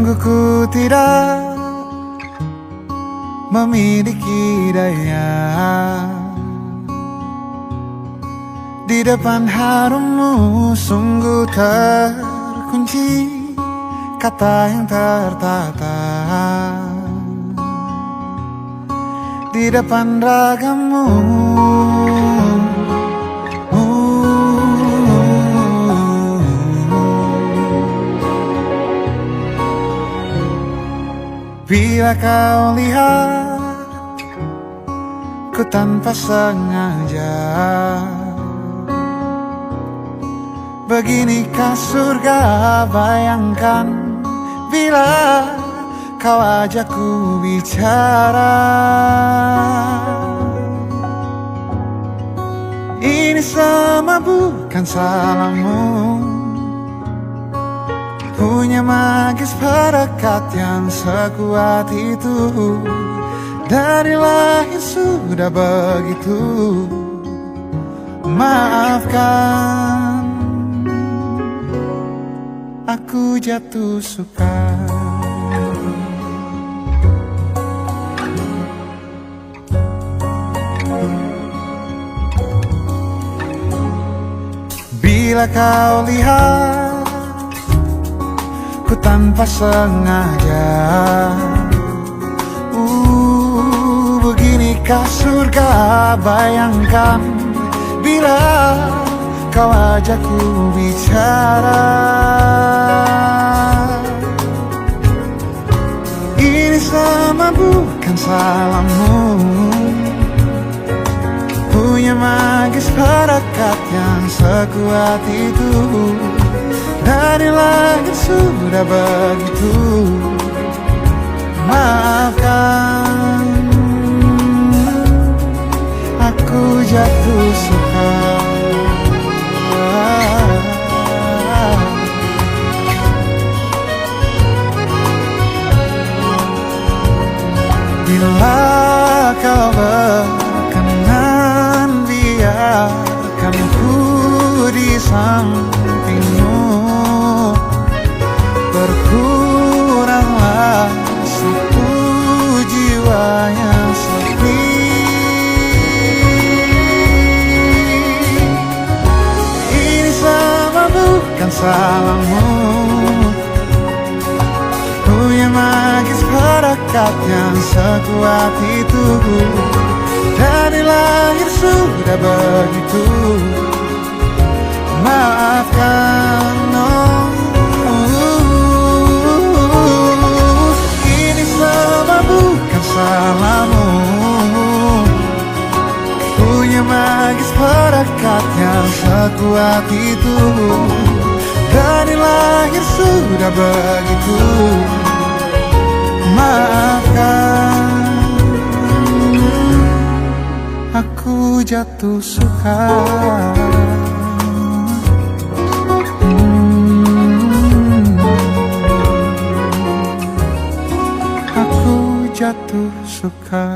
Sungguh ku tidak memiliki daya di depan harummu. Sungguh terkunci kata yang tertata di depan ragamu. Bila kau lihat ku tanpa sengaja, beginikah surga? Bayangkan bila kau ajak ku bicara. Ini semua bukan salahmu, punya magis perekat yang sekuat itu. Dari lahir sudah begitu. Maafkan, aku jatuh suka. Bila kau lihat ku tanpa sengaja, beginikah surga? Bayangkan bila kau ajak ku bicara. Ini semua bukan salahmu, punya magis perekat yang sekuat itu. Dari langit sudah begitu. Maafkan, aku jatuh suka. Bila kau berkenan, biarkan ku di sampingmu. Berkuranglah suku jiwa yang sepi. Ini semua bukan salahmu, punya magis perekat yang sekuat itu. Dari lahir sudah begitu. Maafkan, ini semua bukan salahmu, punya magis perekat yang sekuat itu. Dari lahir sudah begitu. Maafkan, aku jatuh suka. Aku jatuh suka.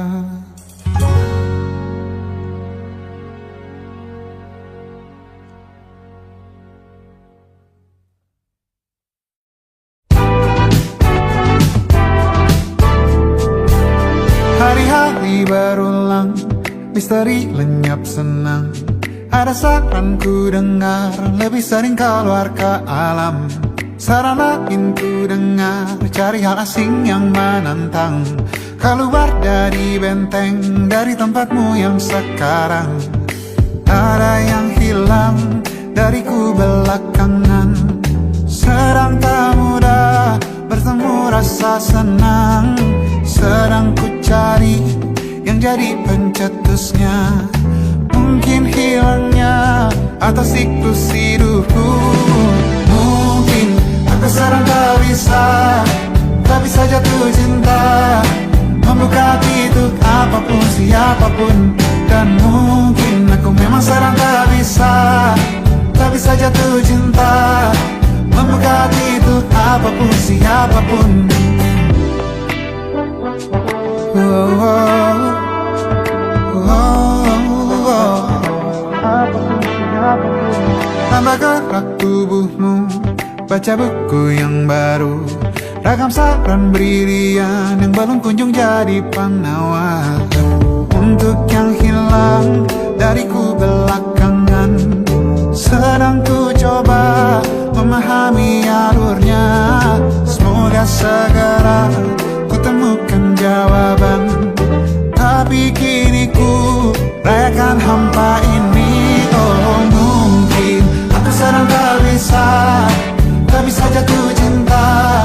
Hari-hari berulang, misteri lenyap senang. Ada saran ku dengar, lebih sering keluar ke alam. Saran lain ku dengar, cari hal asing yang menantang. Keluar dari benteng, dari tempatmu yang sekarang. Ada yang hilang dariku belakangan. Sedang tak mudah bertemu rasa senang. Sedang ku cari yang jadi pencetusnya. Mungkin hilangnya atau siklus hidupku. Mungkin aku sedang tak bisa jatuh cinta, membuka hati untuk apapun siapapun. Dan mungkin aku memang sedang tak bisa jatuh cinta, membuka hati untuk apapun siapapun. Tambah gerak tubuhmu, baca buku yang baru. Ragam saran brilian yang belum kunjung jadi penawar. Untuk yang hilang dariku belakangan, sedang ku coba memahami alurnya. Semoga segera ku temukan jawaban. Tapi kini ku rayakan hampa ini. Oh mungkin aku sedang tak bisa jatuh cinta,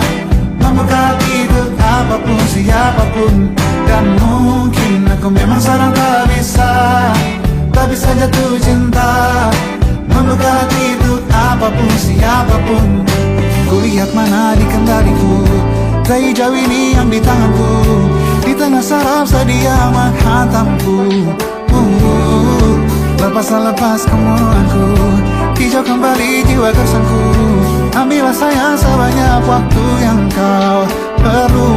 membuka itu apapun siapapun. Dan mungkin aku memang sedang tak bisa jatuh cinta, membuka itu apapun siapapun. Kulihat mana di kendaliku, bayi jauh ini yang di tanganku. Di tengah saraf sedia menghantamku. Lepas kemuanku, hijau kembali jiwa gersangku. Ambillah sayang sebanyak waktu yang kau perlu.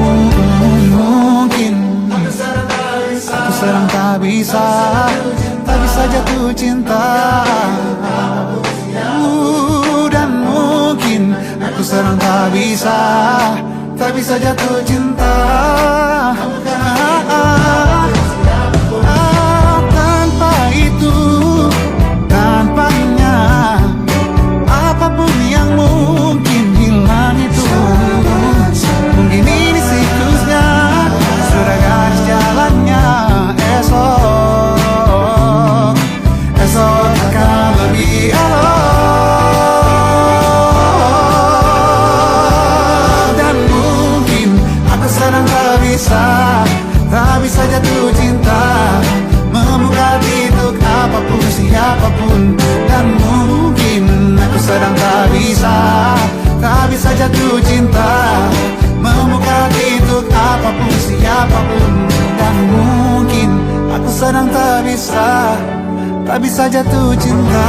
Mungkin aku sedang tak bisa jatuh cinta. Dan mungkin aku sedang tak bisa jatuh cinta. Tanpa itu, tanpanya, apapun yang mungkin hilang itu. Mungkin ini siklusnya, sudah garis jalannya. Esok akan lebih elok. Dan mungkin aku sedang tak bisa jatuh cinta, membuka untuk apapun siapapun. Dan mungkin aku sedang tak bisa jatuh cinta, membuka untuk apapun siapapun. Dan mungkin aku sedang tak bisa jatuh cinta.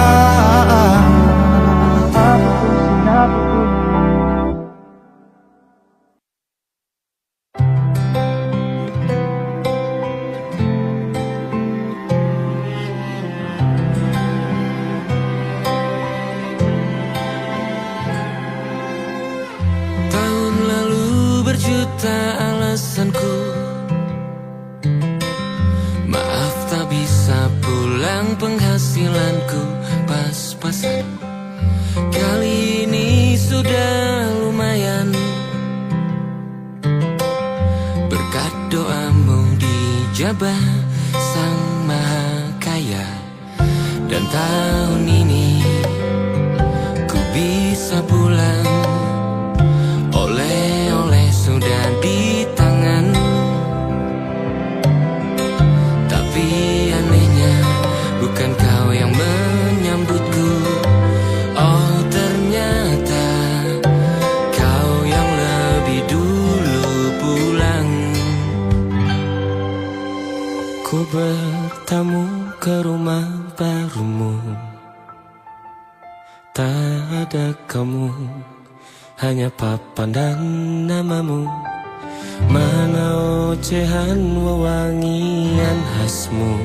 Tahun lalu berjuta alasanku, maaf tak bisa pulang, penghasilanku pas-pasan. Kali ini sudah lumayan, berkat doamu dijabah Sang Maha Kaya. Dan tahun ini ku bisa pulang, oleh-oleh sudah di tangan. Tapi anehnya bukan kau yang menyambutku. Oh ternyata kau yang lebih dulu pulang. Ku bertamu ke rumah barumu, tak ada kamu, hanya papan dan namamu. Mana ocehan wewangian khasmu.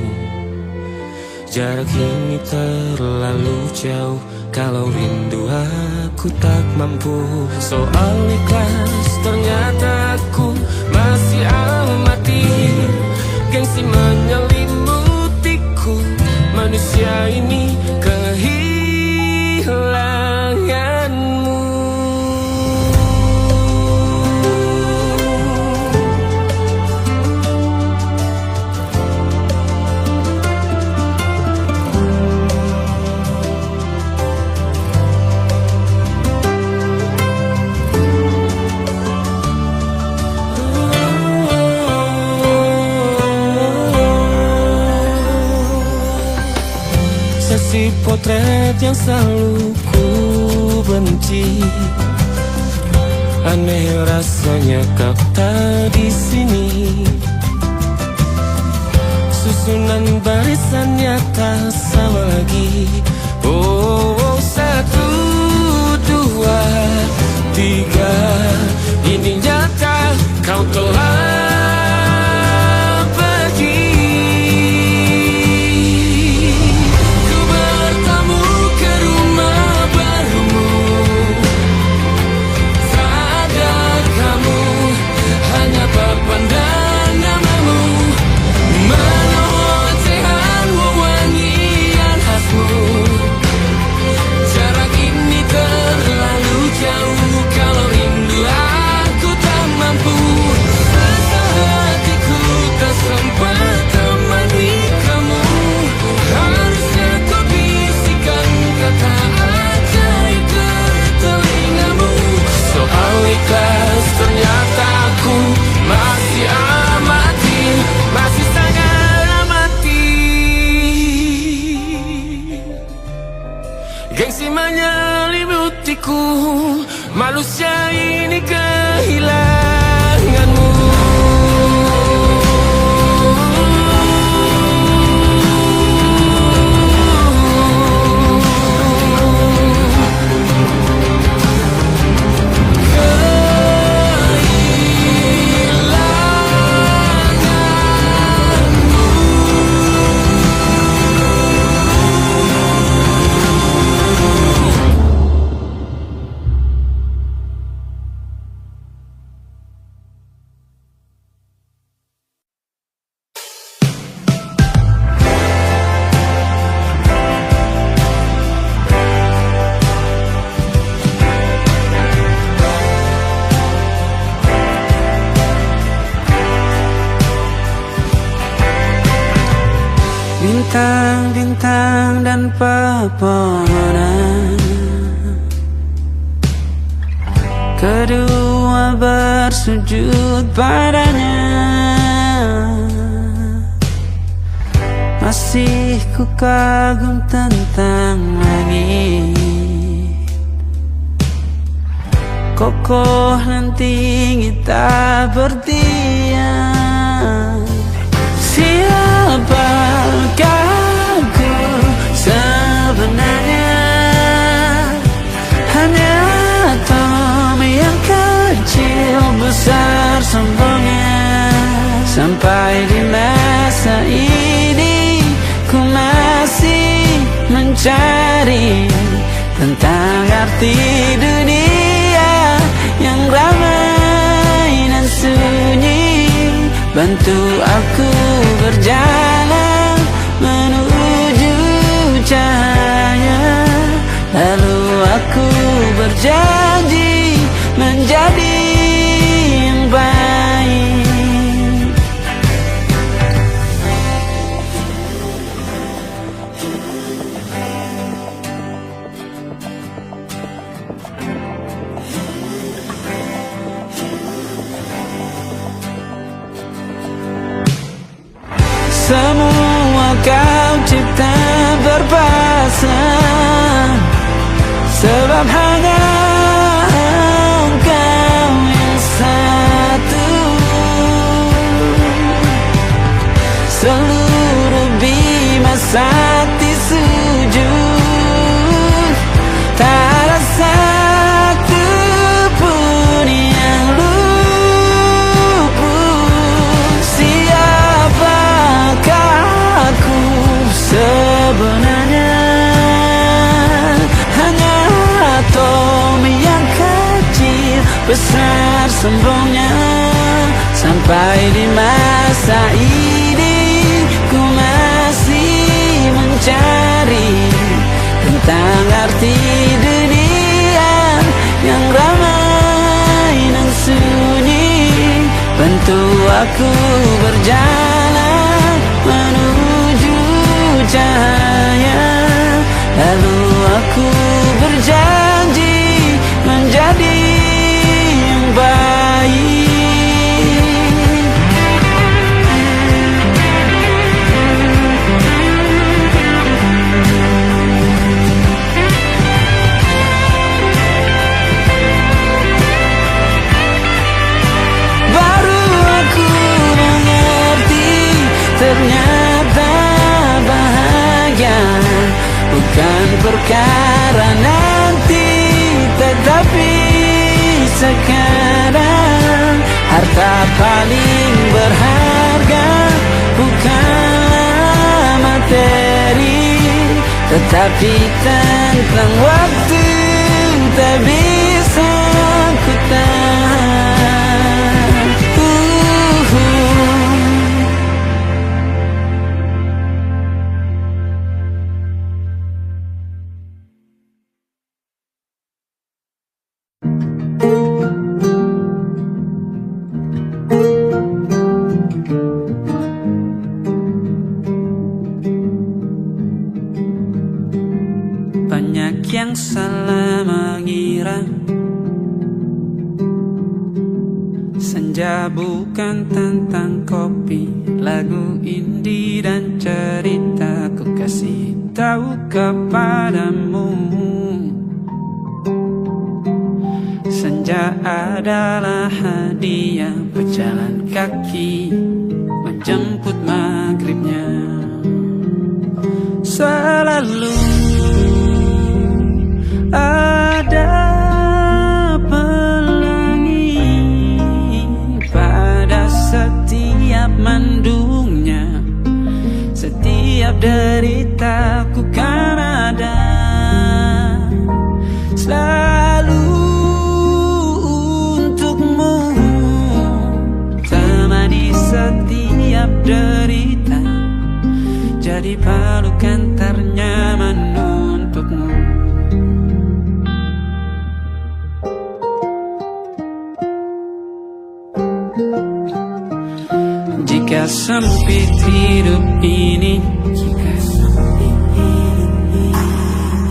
Jarak ini terlalu jauh, kalau rindu aku tak mampu. Soal ikhlas ternyata aku masih amati. Gengsi menyelimutiku, manusia ini kehilanganmu. Sesi potret yang selalu ku benci, aneh rasanya kau tak di sini. Susunan barisannya tak sama lagi. Oh, 1, 2, 3, ini nyata kau telah kamu manusia ini kehilanganmu. Bintang-bintang dan pepohonan, kedua bersujud padanya. Masih ku kagum tentang langit, kokoh dan tinggi tak berdiam. Siapakah aku sebenarnya? Hanya atom yang kecil besar sombongnya. Sampai di masa ini ku masih mencari tentang arti dunia yang ramai dan sunyi. Bantu aku berjalan menuju cahaya, lalu aku berjanji menjadi yang baik. Semua kau cipta berpasang, sebab hanya engkau yang satu. Seluruh bima sakti sujud, tak ada satu pun yang luput. Siapakah aku sebenarnya? Hanya atom yang kecil besar sombongnya. Sampai di masa ini ku masih mencari tentang arti dunia yang ramai dan sunyi. Bantu aku berjalan menuju cahaya, lalu aku berjanji menjadi yang baik. Baru aku mengerti, ternyata bahagia bukan perkara nanti, tetapi sekarang. Harta paling berharga bukanlah materi, tetapi tentang waktu tak bisa ku tahan. Banyak yang salah mengira senja bukan tentang kopi, lagu indie dan cerita. Ku kasih tahu kepadamu, saja adalah hadiah berjalan kaki menjemput maghribnya. Selalu ada pelangi pada setiap mendungnya. Setiap deritaku kan ada selalu untukmu, temani setiap derita, jadi pelukan ternyaman untukmu. Jika sempit hidup ini,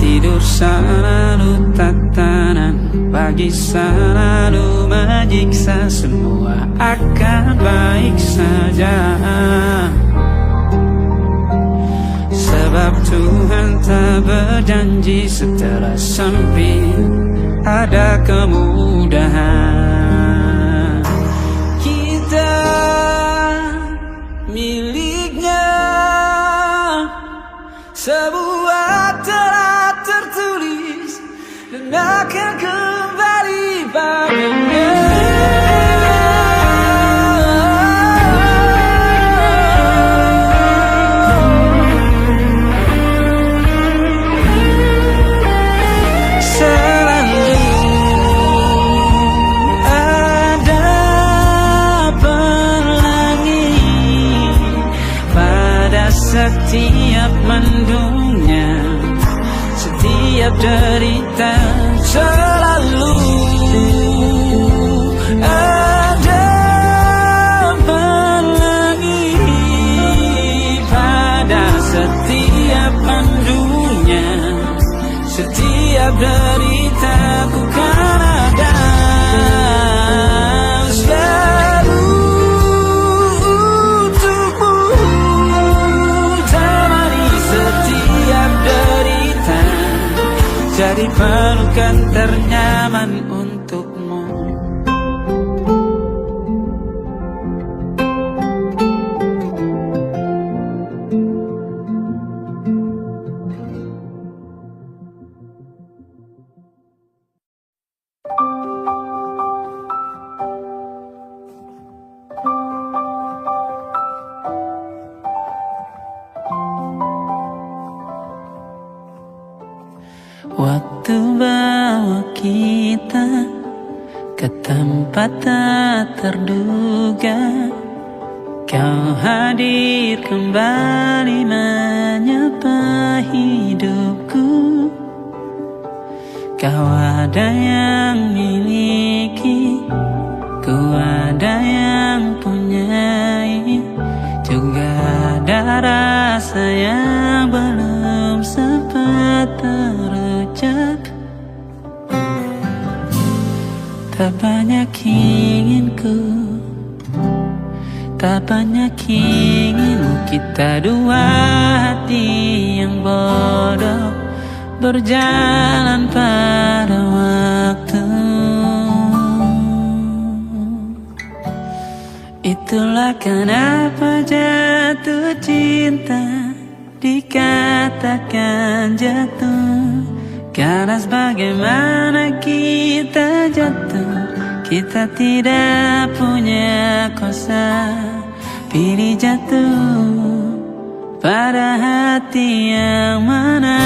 tidur selalu tatanan, pagi selalu menyiksa, semua akan baik saja. Sebab Tuhan tak berjanji setelah sempit ada kemudahan. Kita miliknya, sebuah telah tertulis dan akan kembali padanya. Setiap mendungnya, setiap derita, selalu ada pelangi pada setiap mendungnya. Setiap derita ku kan ada jadi pelukan ternyaman untukmu. Waktu bawa kita ke tempat tak terduga, kau hadir kembali menyapa hidupku. Kau ada yang miliki, ku ada yang punyai, juga ada rasa yang belum sempat terucap. Tak banyak inginku, tak banyak inginmu, kita dua hati yang bodoh berjalan pada waktu. Itulah kenapa jatuh cinta dikatakan jatuh, karena sebagaimana kita jatuh, kita tidak punya kuasa. Pilih jatuh pada hati yang mana.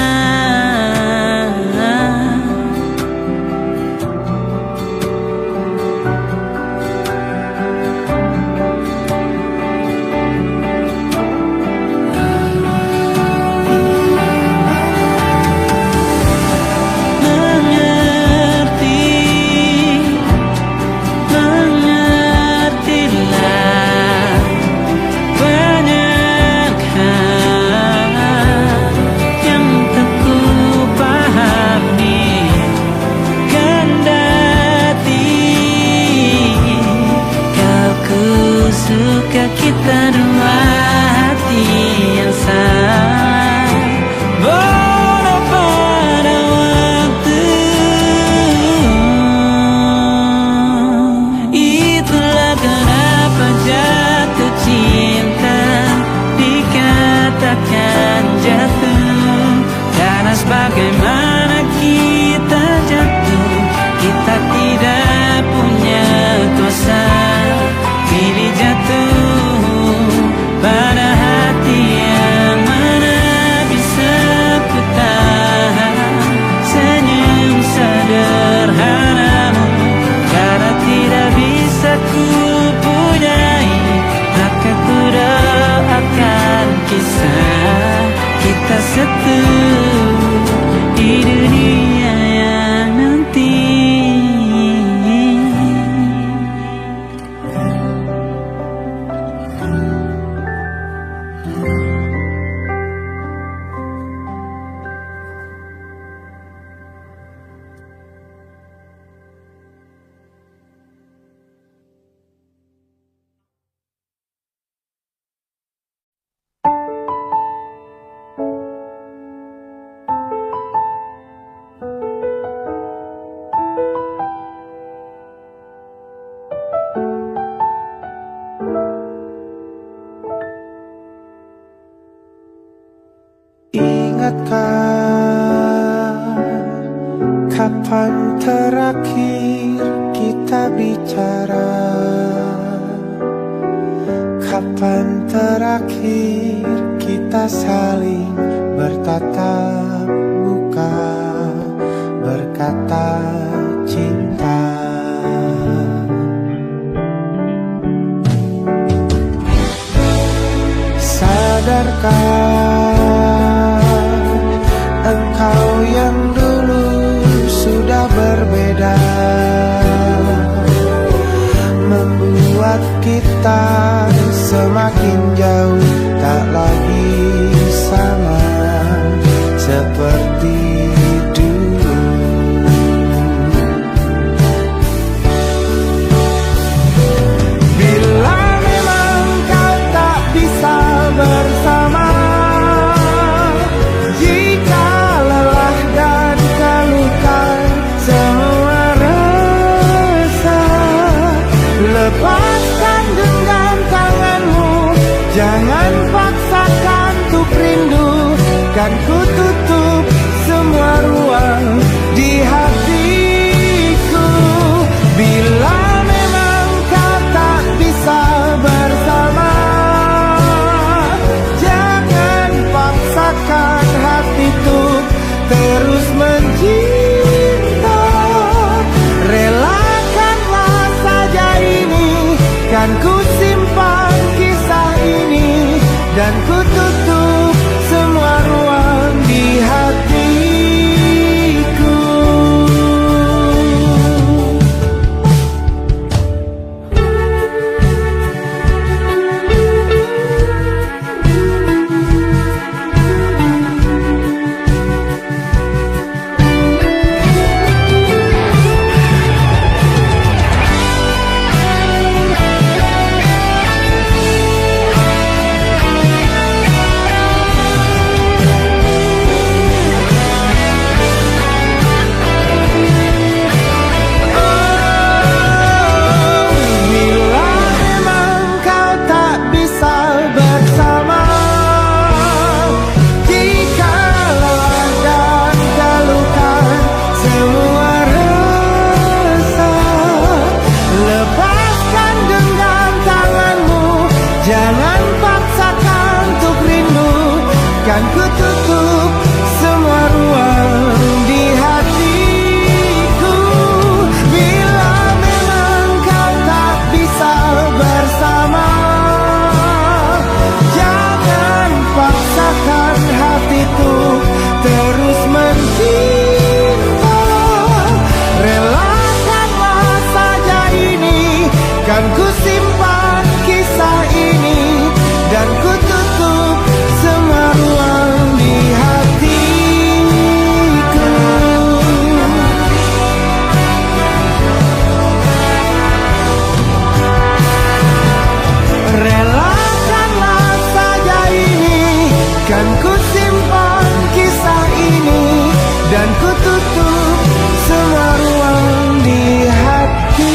akan jatuh. Karena sebagaimana kita jatuh, kita tidak punya kuasa. Pilih jatuh pada hati yang mana bisa ku tahan senyum sederhanamu. Karena tidak bisa ku punyai, maka ku doakan kisah kita satu di dunia yang nanti. Ingatkah kapan terakhir kita bicara? Kapan terakhir kita saling bertatap muka, berkata cinta? Sadarkah engkau yang dulu sudah berbeda, membuat kita semakin jauh, tak lagi sama seperti dulu. Bila memang kau tak bisa bersama, jika lelah dan keluhkan semua rasa, lepaskan genggam tanganmu, jangan paksakan untuk rindu. Kan ku tutup semua ruang di hatiku. Bila memang kau tak bisa bersama, jangan paksakan hati untuk terus mencinta. Relakanlah saja ini, kan ku simpan kisah ini, dan ku tutup semua ruang di hatiku. Jangan paksakan untuk rindu, kan ku tutup semua ruang di hatiku. Bila memang kau tak bisa bersama, jangan paksakan hatiku terus mencinta. Relakanlah saja ini, kan ku simpan kisah ini, dan ku tutup semua ruang di hatiku. Relakanlah saja ini, kan ku simpan kisah ini, dan ku tutup semua ruang di hatiku.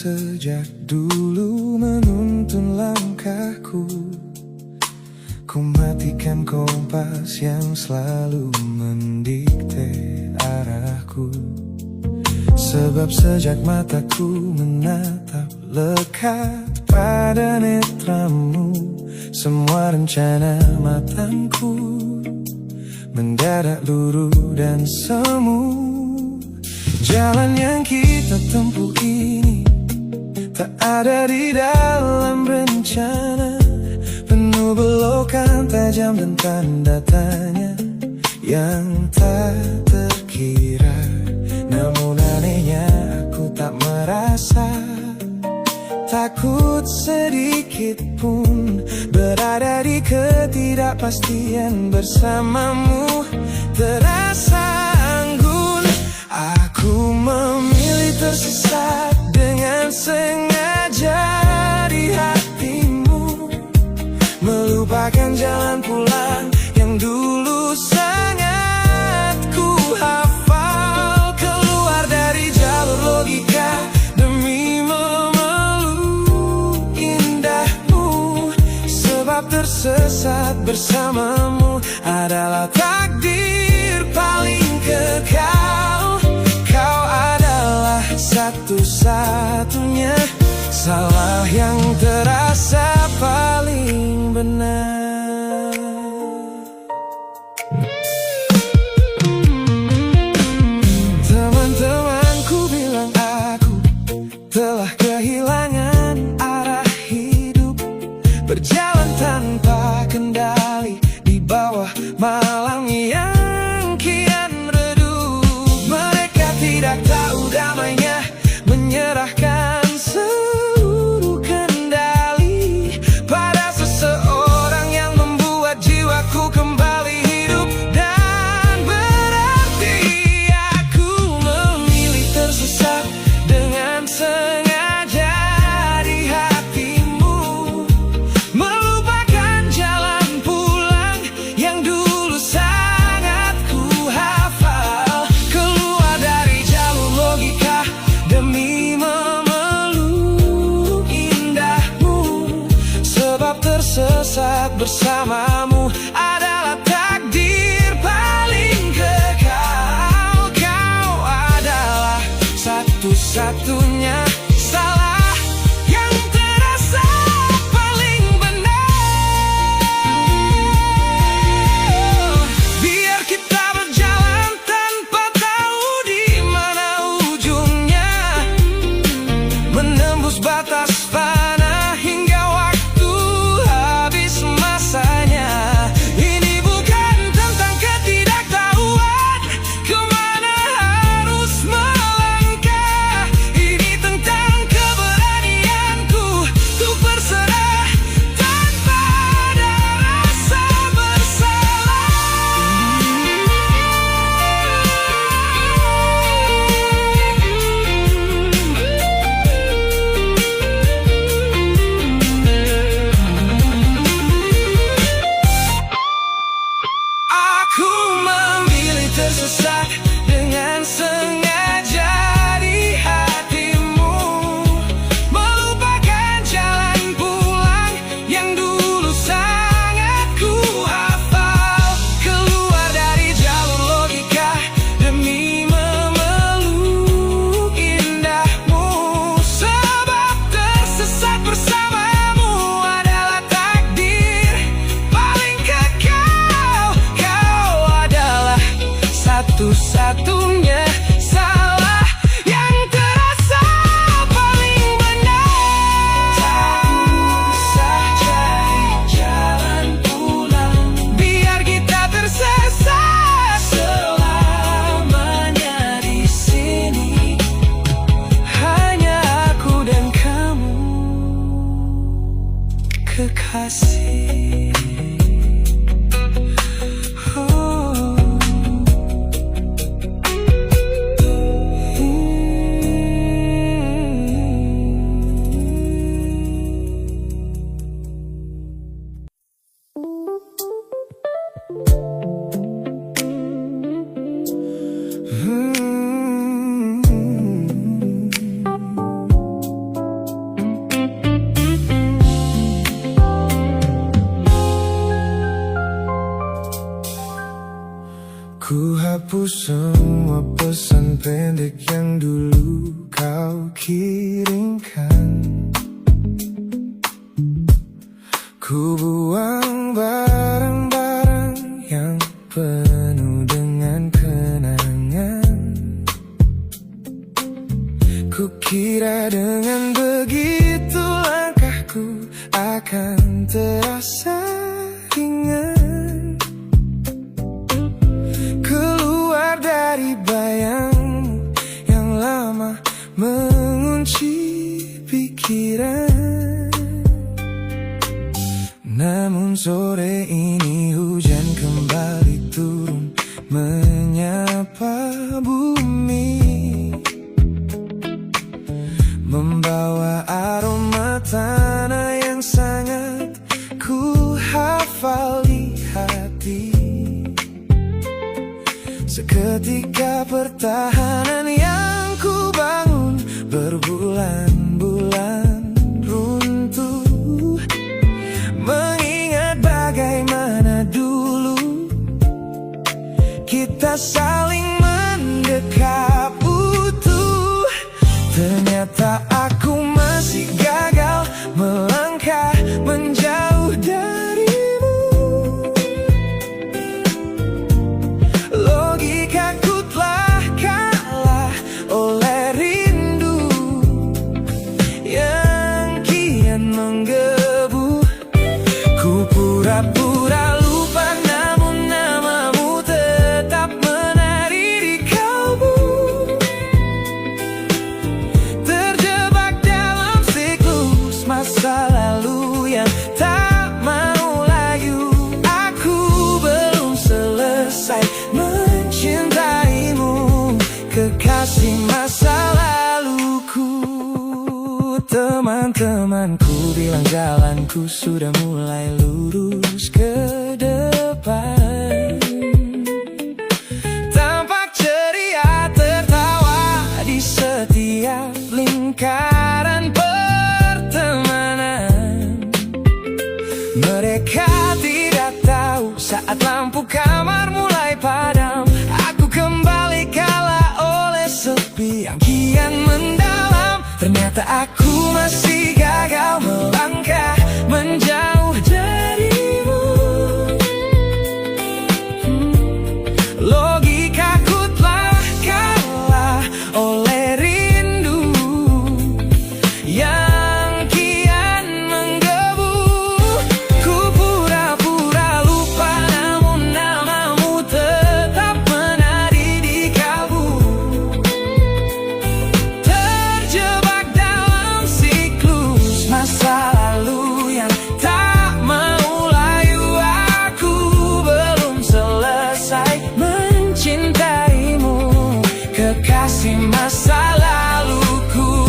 sejak dulu menuntun langkahku. Ku matikan kompas yang selalu mendikte arahku. Sebab sejak mataku menatap lekat pada netramu, semua rencana matangku mendadak luruh dan semu. Jalan yang kita tempuh ini tak ada di dalam rencana, penuh belokan tajam dan tanda tanya yang tak terkira. Namun anehnya aku tak merasa takut sedikit pun berada di ketidakpastian bersamamu. Terasa anggun, aku memilih tersesat dengan sengaja di hatimu, melupakan jalan pulang yang dulu sangat ku hafal. Keluar dari jalur logika demi memeluk indahmu, sebab tersesat bersamamu adalah takdir paling kekal. Kau adalah satu-satunya salah yang terasa paling benar. Teman-temanku bilang aku telah kehilangan arah hidup, berjalan tanpa kendali di bawah malam yang kian redup. Mereka tidak tahu damainya menyerahkan seluruh kendali pada seseorang yang membuat jiwaku kembali hidup dan berarti. Aku memilih tersesat dengan sengaja di hatimu, melupakan jalan pulang yang dulu sangat ku hafal. Keluar dari jalur logika demi memeluk indahmu, sebab tersesat bersamamu adalah takdir paling kekal. Kau adalah satu-satunya salah yang terasa paling benar. Biar kita berjalan tanpa tahu di mana ujungnya, menembus batas fana hingga waktu habis masanya. Ini bukan tentang ketidaktahuan kemana harus melangkah, ini tentang keberanianku untuk berserah tanpa ada rasa Aku memilih tersesat dengan sengaja di hatimu, melupakan jalan pulang yang dulu sangat ku hafal. Keluar dari jalur logika demi memeluk indahmu, sebab tersesat bersamamu adalah takdir paling kekal. Kau adalah Ku hapus semua pesan pendek yang dulu kau kirimkan. Ku buang barang-barang yang penuh dengan kenangan. Ku kira dengan begitu langkahku akan terasa ringan. Keluar dari bayangmu yang lama mengunci pikiran. Namun sore ini hujan kembali turun menyapa bumi, membawa aroma tanah yang sangat ku hafal di hati. Seketika pertahanan yang ku bangun berbulan-bulan runtuh. Mengingat bagaimana dulu kita saling mendekap utuh. Ternyata aku masih gagal melangkah menjauh darimu. Logikaku telah kalah oleh rindu yang kian menggebu. Ku pura-pura lupa, namun namamu tetap menari di kalbu. Terjebak dalam siklus masa lalu yang tak mau layu. Aku belum selesai mencintaimu, kekasih masa laluku. Teman-temanku bilang jalanku sudah mulai lurus ke depan. Tampak ceria tertawa di setiap lingkaran pertemanan. Mereka tidak tahu saat lampu kamar mulai padam, aku kembali kalah oleh sepi yang kian mendalam. Ternyata aku masih gagal melangkah menjauh darimu. Logikaku telah kalah oleh rindu yang kian menggebu. Ku pura-pura lupa, namun namamu tetap menari di kalbu. Terjebak dalam siklus masa lalu yang tak mau layu. Aku belum selesai mencintaimu, kekasih masa laluku.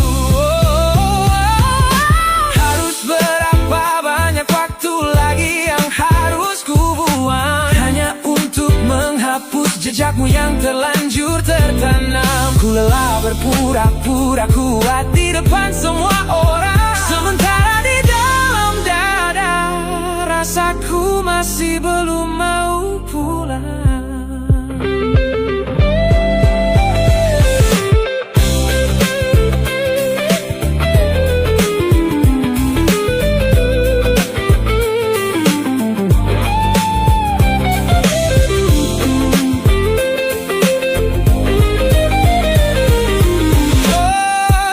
Harus berapa banyak waktu lagi yang harus ku buang hanya untuk menghapus jejakmu yang terlanjur tertanam. Ku lelah berpura-pura kuat di depan semua orang, sementara di dalam dada rasaku masih belum mau pulang.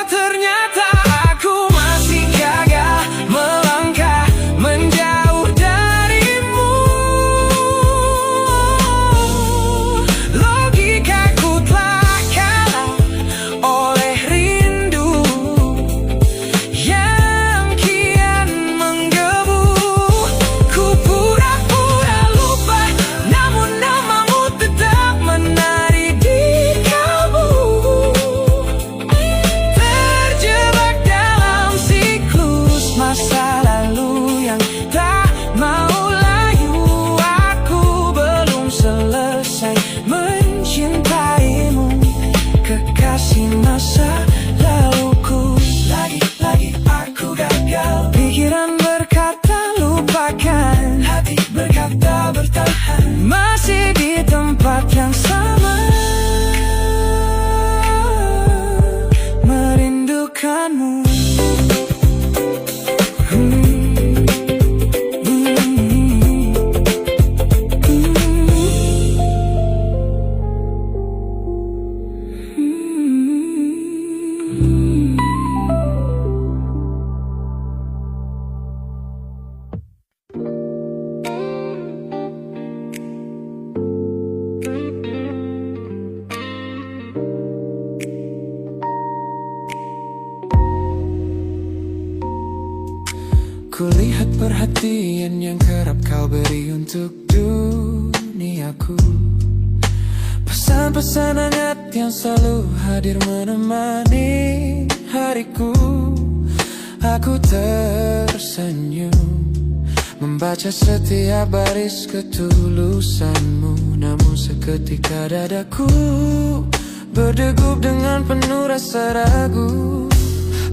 Ternyata aku masih gagal melangkah menjauh darimu. untuk duniaku. Pesan-pesan hangat yang selalu hadir menemani hariku. Aku tersenyum membaca setiap baris ketulusanmu. Namun seketika dadaku berdegup dengan penuh rasa ragu.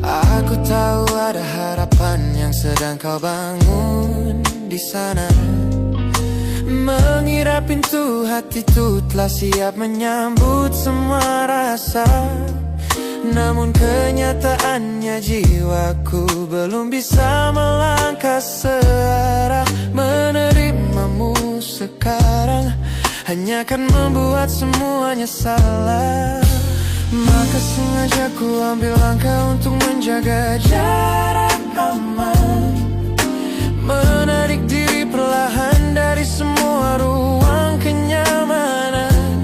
Aku tahu ada harapan yang sedang kau bangun di sana. Mengira pintu hatiku telah siap menyambut semua rasa. Namun kenyataannya jiwaku belum bisa melangkah searah. Menerimamu sekarang hanya akan membuat semuanya salah. Maka sengaja ku ambil langkah untuk menjaga jarak aman. Menarik diri perlahan dari semua ruang kenyamanan.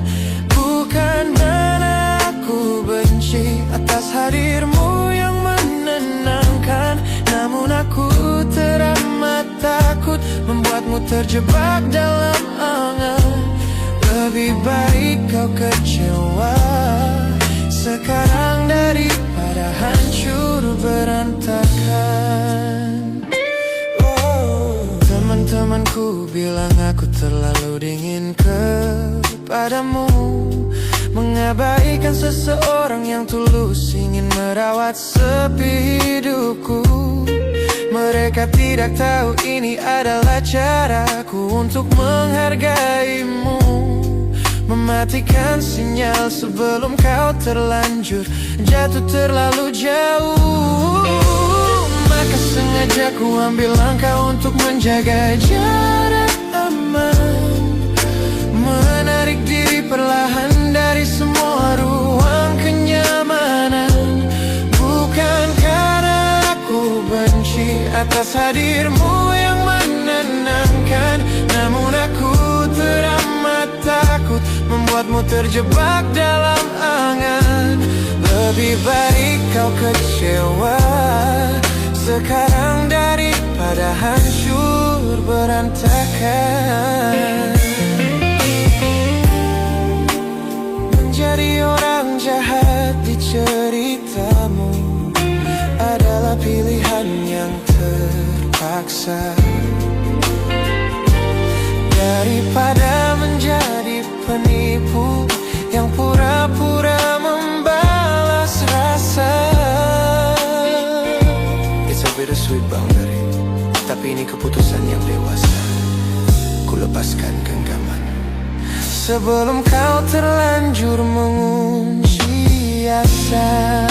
Bukan mana aku benci atas hadirmu yang menenangkan. Namun aku teramat takut membuatmu terjebak dalam angan. Lebih baik kau kecewa sekarang daripada hancur berantakan. Teman-temanku bilang aku terlalu dingin kepadamu, mengabaikan seseorang yang tulus ingin merawat sepi hidupku. Mereka tidak tahu ini adalah caraku untuk menghargaimu. Mematikan sinyal sebelum kau terlanjur jatuh terlalu jauh. Maka sengaja ku ambil langkah untuk menjaga jarak aman. Menarik diri perlahan dari semua ruang kenyamanan. Bukan karena aku benci atas hadirmu yang menenangkan. Namun aku teramat takut membuatmu terjebak dalam angan. Lebih baik kau kecewa sekarang daripada hancur berantakan. Menjadi orang jahat di ceritamu adalah pilihan yang terpaksa, daripada menjadi penipu yang pura-pura membalas rasa. It's a bittersweet boundary, tapi ini keputusan yang dewasa. Ku lepaskan genggaman sebelum kau terlanjur mengunci asa.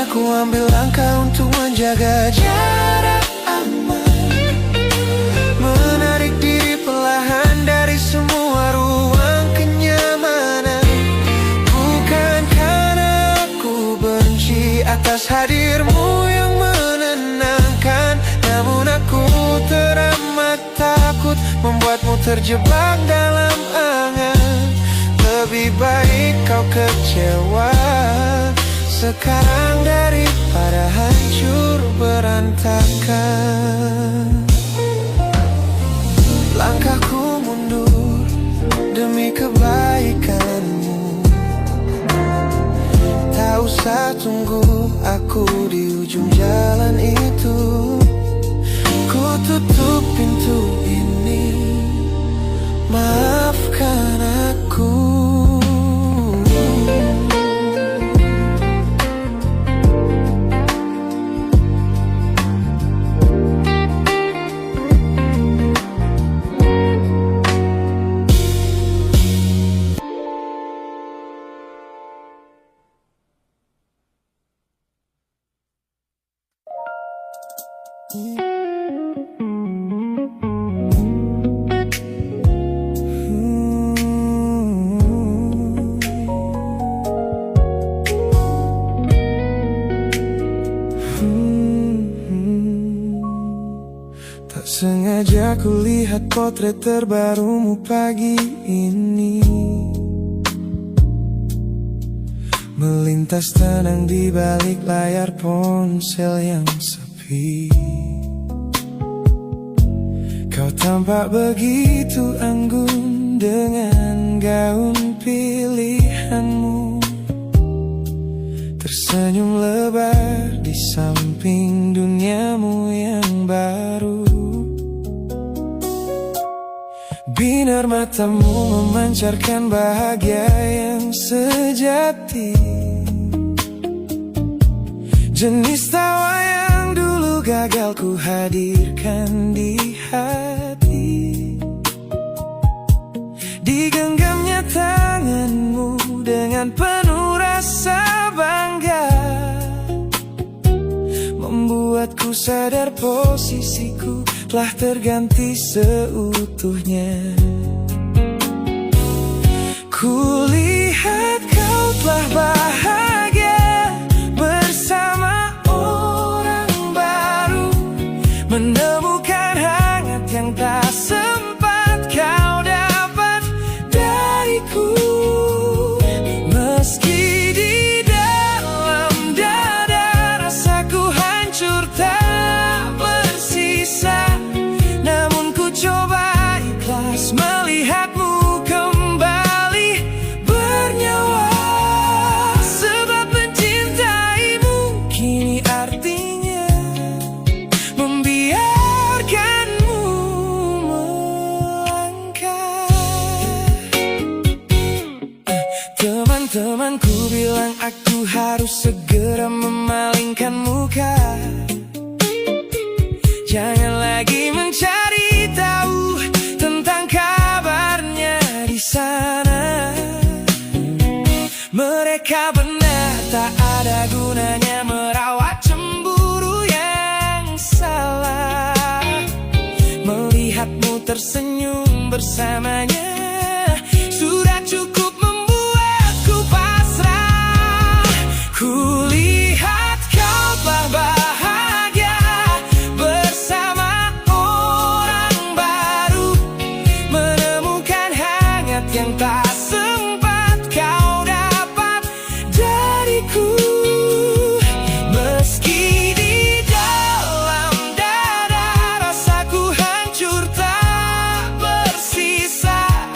Aku ambil langkah untuk menjaga jarak aman. Menarik diri perlahan dari semua ruang kenyamanan. Bukan karena aku benci atas hadirmu yang menenangkan. Namun aku teramat takut membuatmu terjebak dalam angan. Lebih baik kau kecewa sekarang daripada hancur berantakan. Langkahku mundur demi kebaikanmu. Tak usah tunggu aku di ujung jalan itu. Ku tutup pintu ini, maafkan aku. Tak sengaja Aku lihat potret terbarumu pagi ini, melintas tenang di balik layar ponsel yang sepi. Kau tampak begitu anggun dengan gaun pilihanmu, tersenyum lebar di samping duniamu yang baru. Binar matamu memancarkan bahagia yang sejati, jenis tawa yang dulu gagal ku hadirkan di hati. Digenggamnya tanganmu dengan penuh rasa bangga, membuatku sadar posisiku telah terganti seutuhnya. Kulihat kau telah bahagia bersama orang baru, menemukan hangat yang tak sempat kau dapat dariku. Meski di dalam dada rasaku hancur tak bersisa, namun ku coba ikhlas melihatmu kembali bernyawa. Sebab mencintaimu kini artinya membiarkanmu melangkah. Teman-temanku bilang aku harus segera memalingkan muka, jangan lagi mencari tahu tentang kabarnya di sana. Mereka benar, tak ada gunanya merawat cemburu yang salah. Melihatmu tersenyum bersamanya sudah cukup membuatku pasrah. Kulihat kau telah bahagia bersama orang baru, menemukan hangat yang tak sempat kau dapat dariku. Meski di dalam dada rasaku hancur tak bersisa,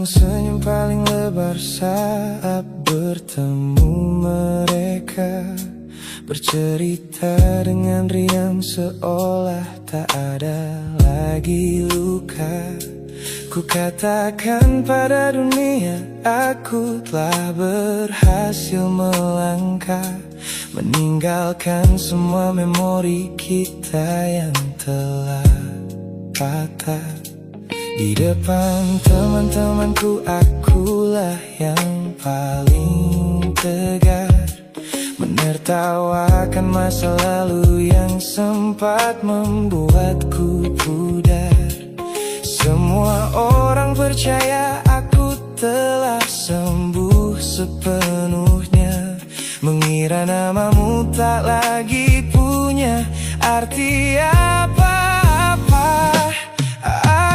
senyum paling lebar saat bertemu mereka, bercerita dengan riang seolah tak ada lagi luka. Ku katakan pada dunia, aku telah berhasil melangkah, meninggalkan semua memori kita yang telah patah. Di depan teman-temanku, akulah yang paling tegar, menertawakan masa lalu yang sempat membuatku pudar. Semua orang percaya aku telah sembuh sepenuhnya, mengira namamu tak lagi punya arti apa-apa.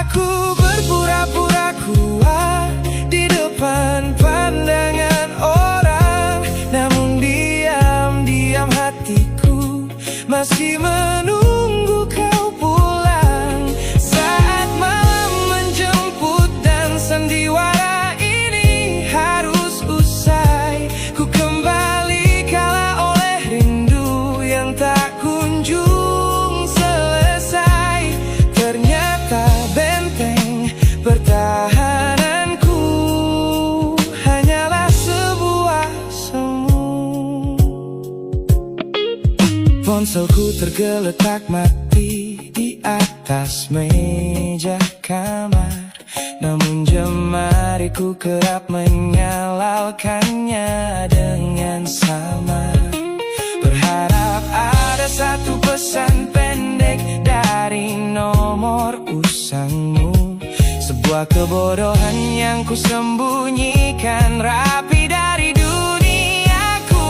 Aku berpura-pura kuat di depan pandangan orang, namun diam-diam hatiku masih menunggu kau pulang. Saat malam menjemput dan sandiwara ini harus usai, ku kembali kala oleh rindu yang tak kunjung selesai. Ternyata benteng pertahananku hanyalah sebuah semu. Ponselku tergeletak mati di atas meja kamar, namun jemariku kerap menyalakannya dengan samar. Berharap ada satu pesan pendek dari nomor usangmu, sebuah kebodohan yang ku sembunyikan rapi dari duniaku.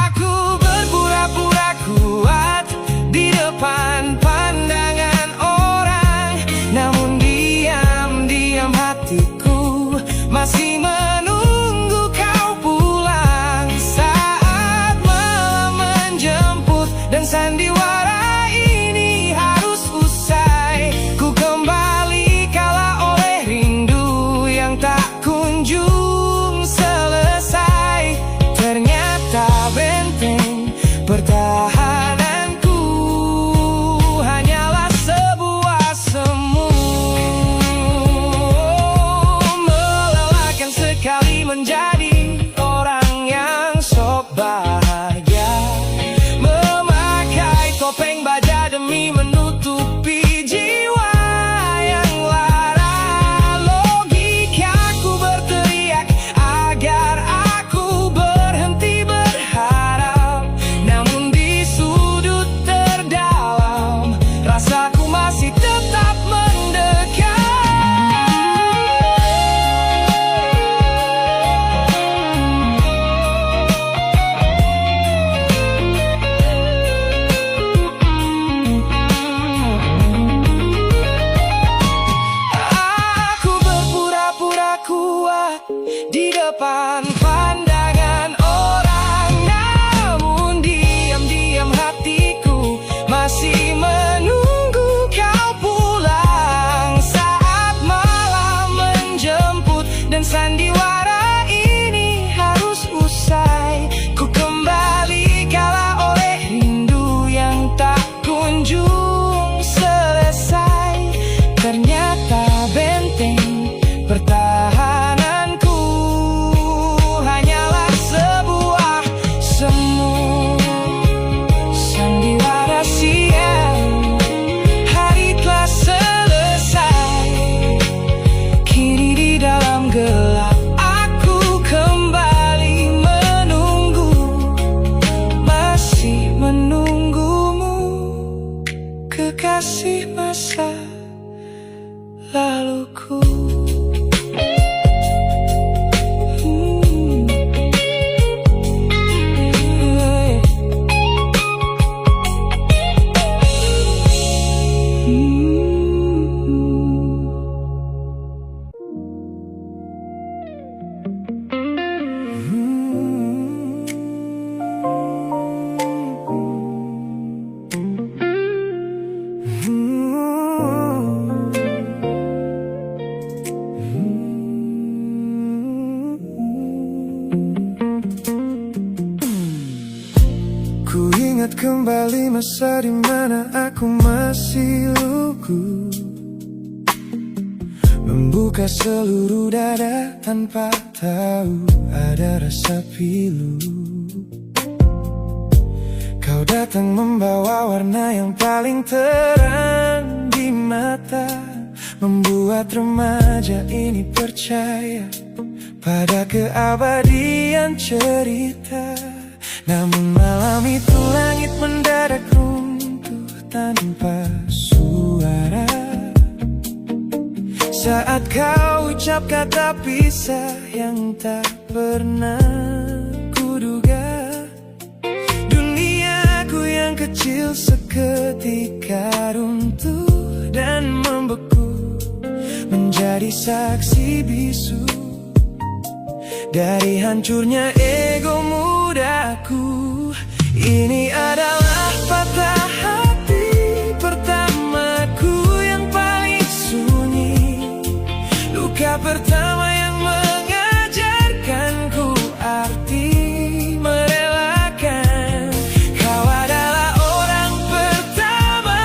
Aku berpura-pura kuat di depan pandangan orang, namun diam-diam hatiku masih menunggu kau pulang. Saat malam menjemput dan sandiwara ini harus usai, ku kembali kala oleh rindu yang tak kunjung selesai. Ternyata benteng pertahananku hanyalah sebuah semu. Melelahkan sekali menjadi orang yang sok bahagia, memakai topeng baja demi menutupi jiwa yang lara. Logikaku berteriak agar aku berhenti berharap, namun di sudut terdalam rasaku masih tetap mendekat. Aku berpura-pura kuat di depan pandangan orang, namun diam-diam hatiku masih menunggu kau pulang. Saat malam menjemput dan sandiwara ini harus usai, ku kembali kala oleh rindu yang tak kunjung selesai. Ternyata benteng pertahananku hanyalah sebuah semu. Sandiwara siang, hari telah selesai, kini di dalam gelap aku kembali menunggu, masih menunggumu, kekasih masa laluku. Ku ingat kembali masa di mana aku masih lugu, membuka seluruh dada tanpa tahu ada rasa pilu. Kau datang membawa warna yang paling terang di mata, membuat remaja ini percaya pada keabadian cerita. Namun malam itu langit mendadak runtuh tanpa suara saat kau ucap kata pisah yang tak pernah kuduga. Duniaku yang kecil seketika runtuh dan membeku, menjadi saksi bisu dari hancurnya ego mudaku. Ini adalah patah hati pertamaku yang paling sunyi, luka pertama yang mengajarkanku arti merelakan. Kau adalah orang pertama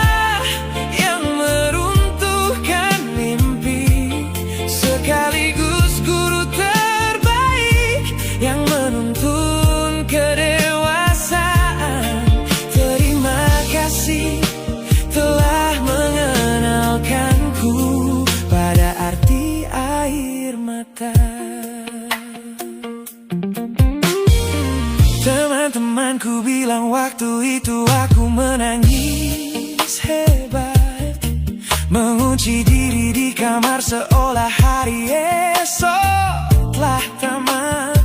yang meruntuhkan mimpi, sekaligus guru terbaik yang menuntun kedewasaan. Terima kasih telah mengenalkanku pada arti air mata. Teman-temanku bilang waktu itu aku menangis hebat, mengunci diri di kamar seolah hari esok telah tamat.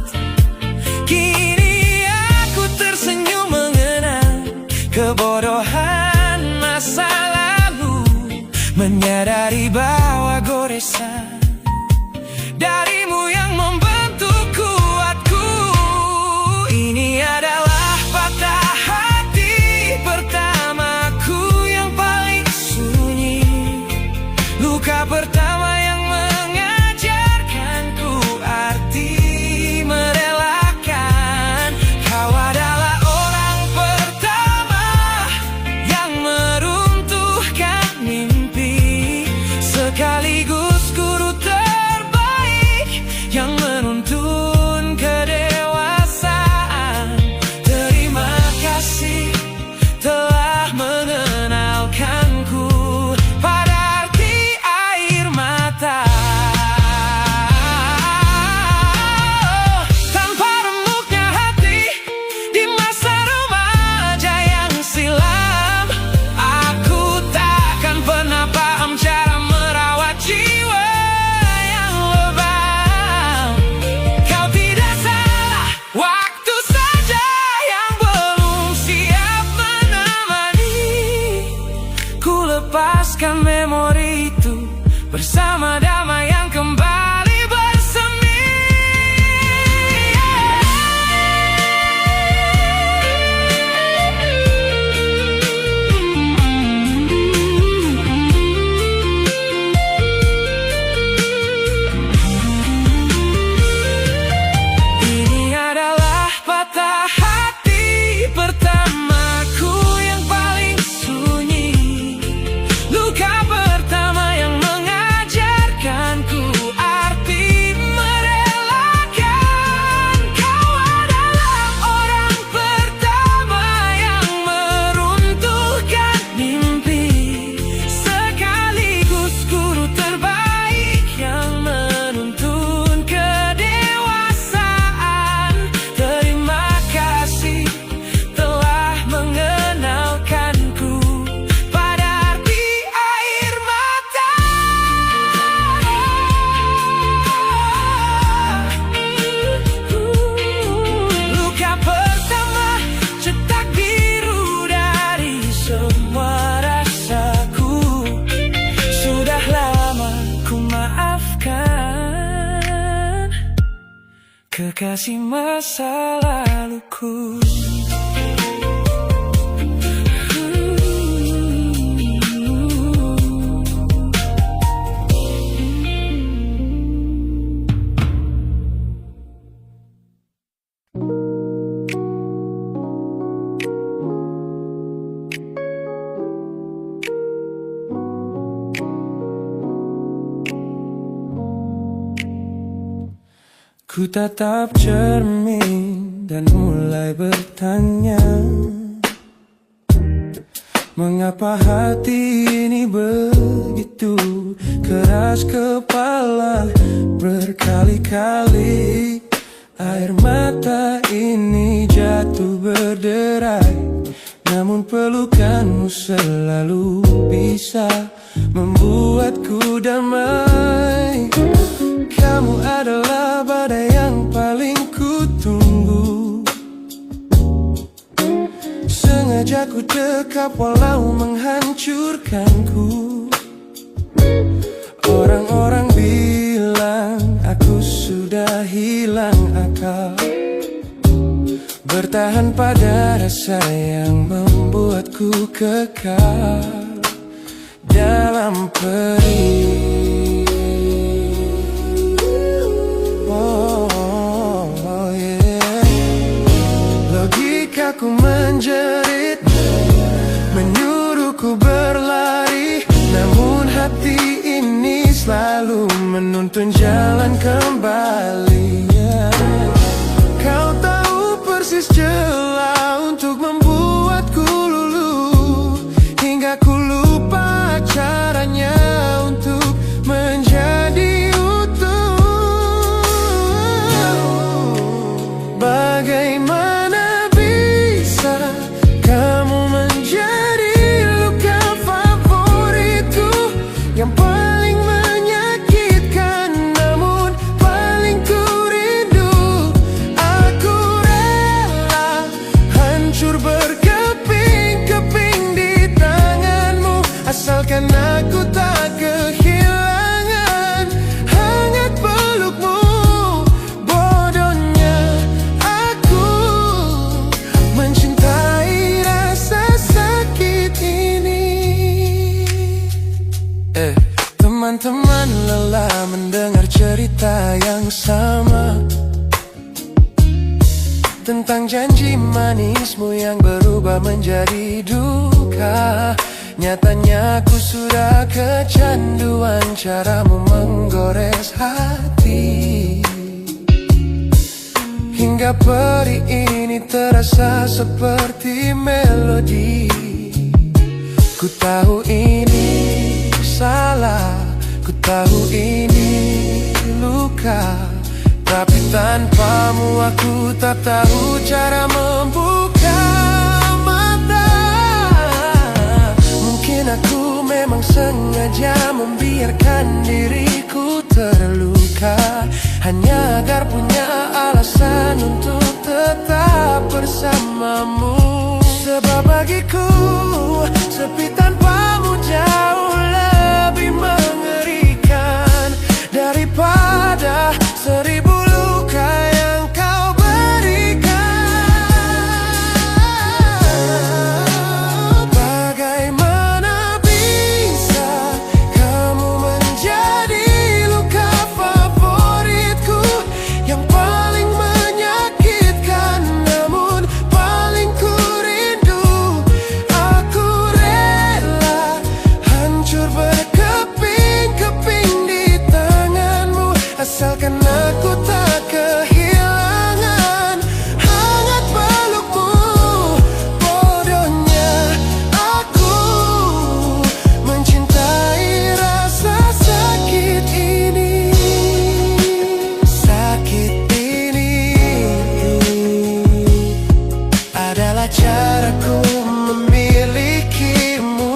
Kini aku tersenyum mengenang kebodohan masa lalu, menyadari bahwa goresan darimu yang membentuk kuatku. Ini adalah patah hati pertamaku yang paling sunyi, luka pertama yang mengajarkanku arti merelakan. Kau adalah orang pertama yang meruntuhkan mimpi, sekaligus guru terbaik yang menuntun kedewasaan. Terima kasih telah mengenalkanku pada arti air mata. Tanpa remuknya hati di masa remaja yang silam, aku takkan pernah paham cara merawat jiwa yang lebam. Kau tidak salah, waktu saja yang belum siap menemani. Ku lepaskan memori itu bersama damai yang kembali bersemi. Ini adalah patah hati pertamaku yang paling sunyi, luka pertama yang mengajarkanku arti merelakan. Kau adalah orang pertama yang meruntuhkan mimpi, sekaligus guru terbaik yang menuntun kedewasaan. Terima kasih telah mengenalkanku pada arti air mata. Luka pertama cetak biru dari semua rasaku. Sudah lama ku maafkan kekasih masa laluku. Ku tatap cermin dan mulai bertanya, mengapa hati ini begitu keras kepala? Berkali-kali air mata ini jatuh berderai, namun pelukanmu selalu bisa membuatku damai. Kamu adalah badai yang paling ku-tunggu, sengaja ku dekap walau menghancurkanku. Orang-orang bilang aku sudah hilang akal, bertahan pada rasa yang membuatku kekal dalam perih. Logikaku menjerit, menyuruhku berlari, namun hati ini selalu menuntun jalan kembali. Kau tahu persis celah untuk membuatku luluh, hingga ku lupa caranya untuk menjadi utuh. Bagaimana bisa kamu menjadi luka favoritku, yang paling menyakitkan namun paling ku rindu? Aku rela hancur berkeping-keping di tanganmu, asalkan aku tak kehilangan hangat pelukmu. Bodohnya aku mencintai rasa sakit ini. Teman-teman lelah mendengar cerita yang sama, tentang janji manismu yang berubah menjadi duka. Nyatanya aku sudah kecanduan caramu menggores hati, hingga perih ini terasa seperti melodi. Ku tahu ini salah, ku tahu ini luka, tapi tanpamu aku tak tahu cara membuka mata. Mungkin aku memang sengaja membiarkan diriku terluka, hanya agar punya alasan untuk tetap bersamamu. Sebab bagiku sepi tanpamu jauh lebih mengerikan daripada 1000 luka yang kau berikan. Bagaimana bisa kamu menjadi luka favoritku, yang paling menyakitkan namun paling ku rindu? Aku rela hancur berkeping-keping di tanganmu, asalkan aku tak kehilangan hangat pelukmu. Bodohnya aku mencintai rasa sakit ini. Sakit ini adalah caraku memilikimu.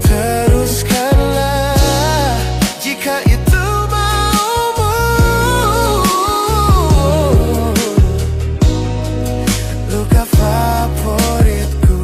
Teruskanlah jika itu maumu. Luka favoritku.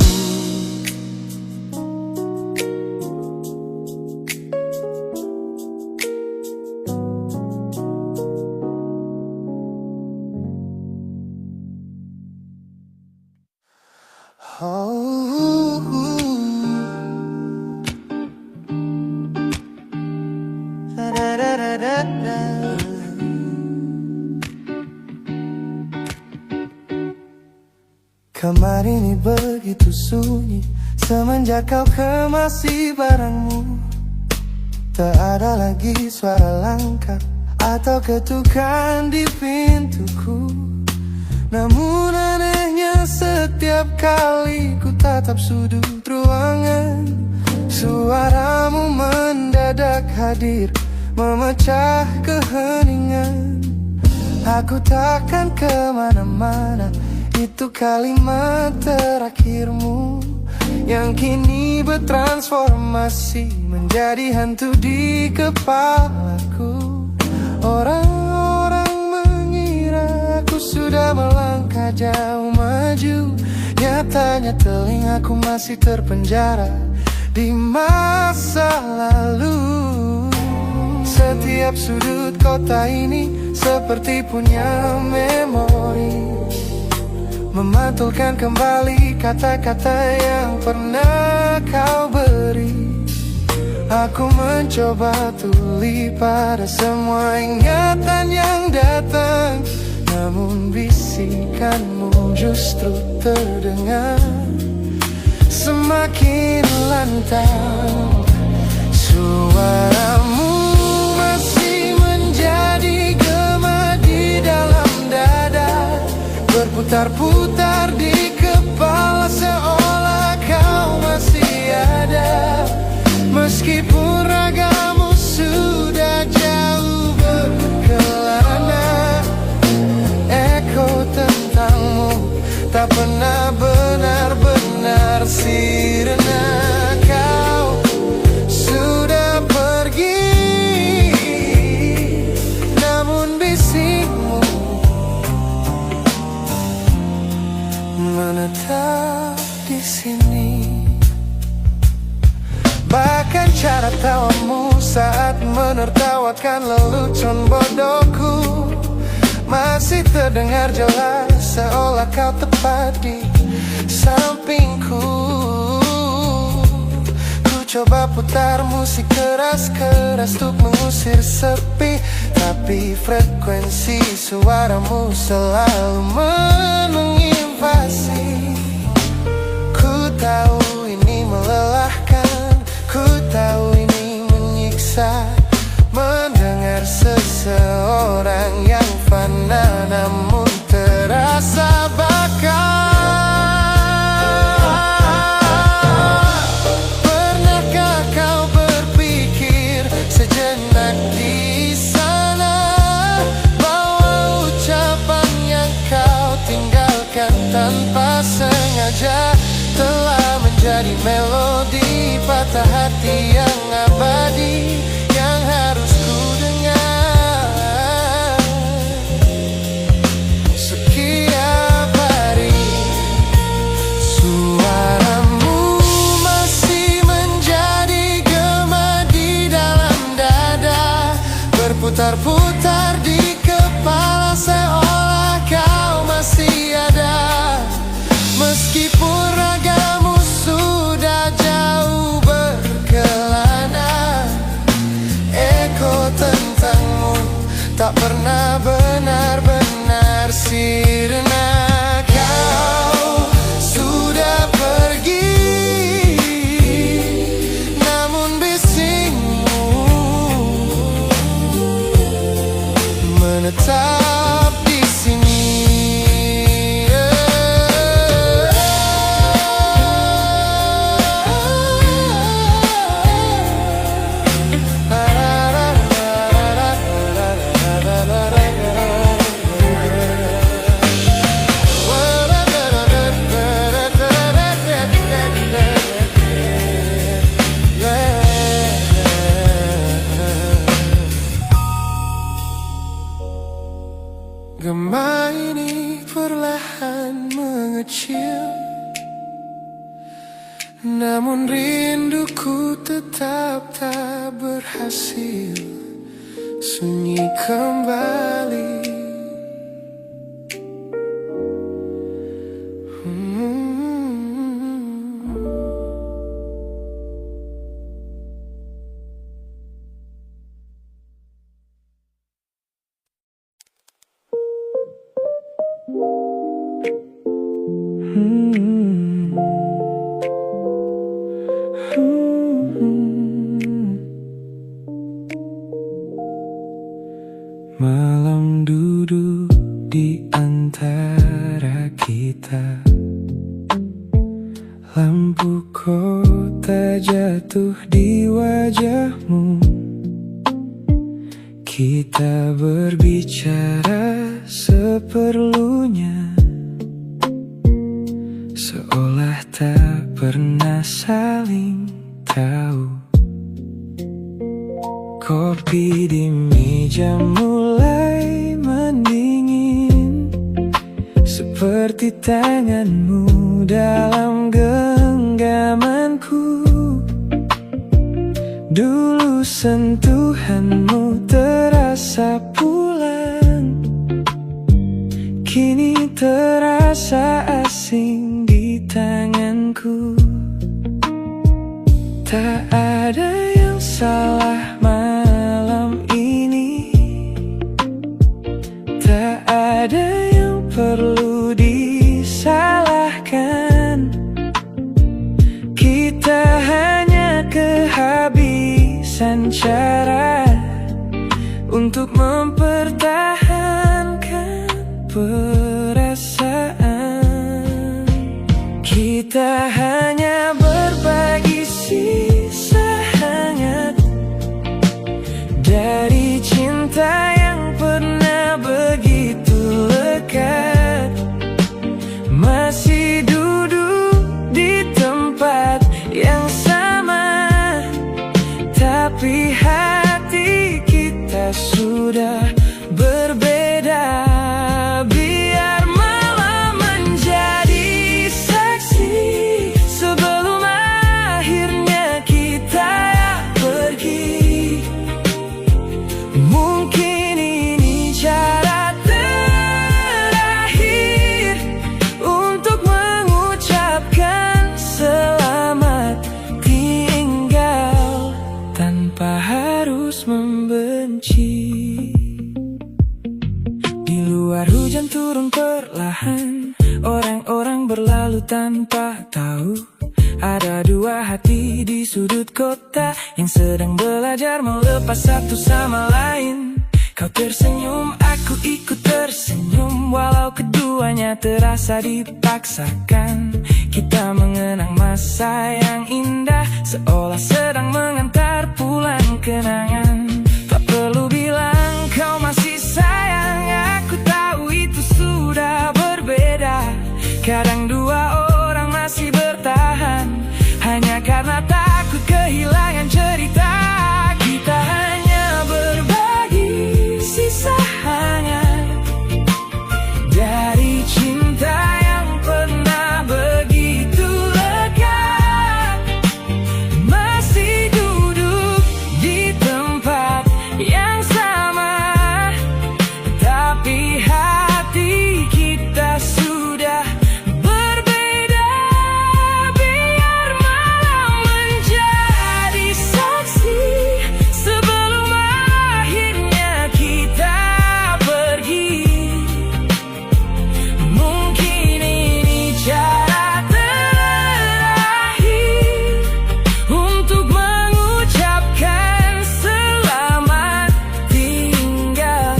Kamar ini begitu sunyi semenjak kau kemasi barangmu. Tak ada lagi suara langkah atau ketukan di pintuku. Namun anehnya setiap kali ku tatap sudut ruangan, suaramu mendadak hadir, memecah keheningan. Aku takkan kemana-mana, itu kalimat terakhirmu yang kini bertransformasi menjadi hantu di kepalaku. Orang-orang mengira aku sudah melangkah jauh maju, nyatanya telingaku masih terpenjara di masa lalu. Setiap sudut kota ini seperti punya memori, memantulkan kembali kata-kata yang pernah kau beri. Aku mencoba tuli pada semua ingatan yang datang, namun bisikanmu justru terdengar semakin lantang. Suaramu masih menjadi gema di dalam dada, berputar-putar di kepala seolah kau masih ada. Meskipun ragamu sudah jauh berkelana, eko tentangmu tak pernah benar-benar sirna. Kau sudah pergi, namun bisikmu menetap di sini. Bahkan cara tawamu saat menertawakan lelucon bodohku masih terdengar jelas, seolah kau tepat di sampingku. Ku coba putar musik keras-keras untuk mengusir sepi, tapi frekuensi suaramu selalu menginvasi. Ku tahu ini melelahkan, ku tahu ini menyiksa, mendengar seseorang yang fana namun terasa bakal. Pernahkah kau berpikir sejenak di sana bahwa ucapan yang kau tinggalkan tanpa sengaja telah menjadi melodi patah hati yang abadi, yang harus ku dengar setiap hari. Suaramu masih menjadi gema di dalam dada, berputar-putar di kepala seolah kau masih ada. Meskipun ragamu sudah jauh berkelana, eko tentangmu tak pernah benar-benar sirna. Kau sudah pergi, namun bisikmu menetap di sini. Gema ini perlahan mengecil, namun rinduku tetap tak berhasil sunyi kembali. Lampu kota jatuh di wajahmu. Kita berbicara seperlunya, seolah tak pernah saling tahu. Kopi di meja mulai mendingin, seperti tanganmu dalam genggamanku. Dulu sentuhanmu terasa pulang, kini terasa asing di tanganku. Tak ada yang salah malam ini, tak ada yang perlu disalahkan. Kita hanya kehabisan cara untuk mempertahankan perasaan. Kita hanya berbagi sisa hangat dari cinta yang pernah begitu lekat. Masih duduk di tempat yang sama, tapi hati kita sudah berbeda. Biar malam menjadi saksi sebelum akhirnya kita pergi. Mungkin ini cara terakhir untuk mengucapkan selamat tinggal tanpa harus membenci. Di luar hujan turun perlahan, orang-orang berlalu tanpa tahu. Ada dua hati di sudut kota yang sedang belajar melepas satu sama lain. Kau tersenyum, aku ikut tersenyum, walau keduanya terasa dipaksakan. Kita mengenang masa yang indah, seolah sedang mengantar pulang kenangan. Tak perlu bilang kau masih sayang, aku tahu itu sudah berbeda. Kadang dua orang masih bertahan hanya karena takut kehilangan cerita. Kita hanya berbagi sisa hangat dari cinta yang pernah begitu lekat. Masih duduk di tempat yang sama, tapi hati kita sudah berbeda. Biar malam menjadi saksi sebelum akhirnya kita pergi. Mungkin ini cara terakhir untuk mengucapkan selamat tinggal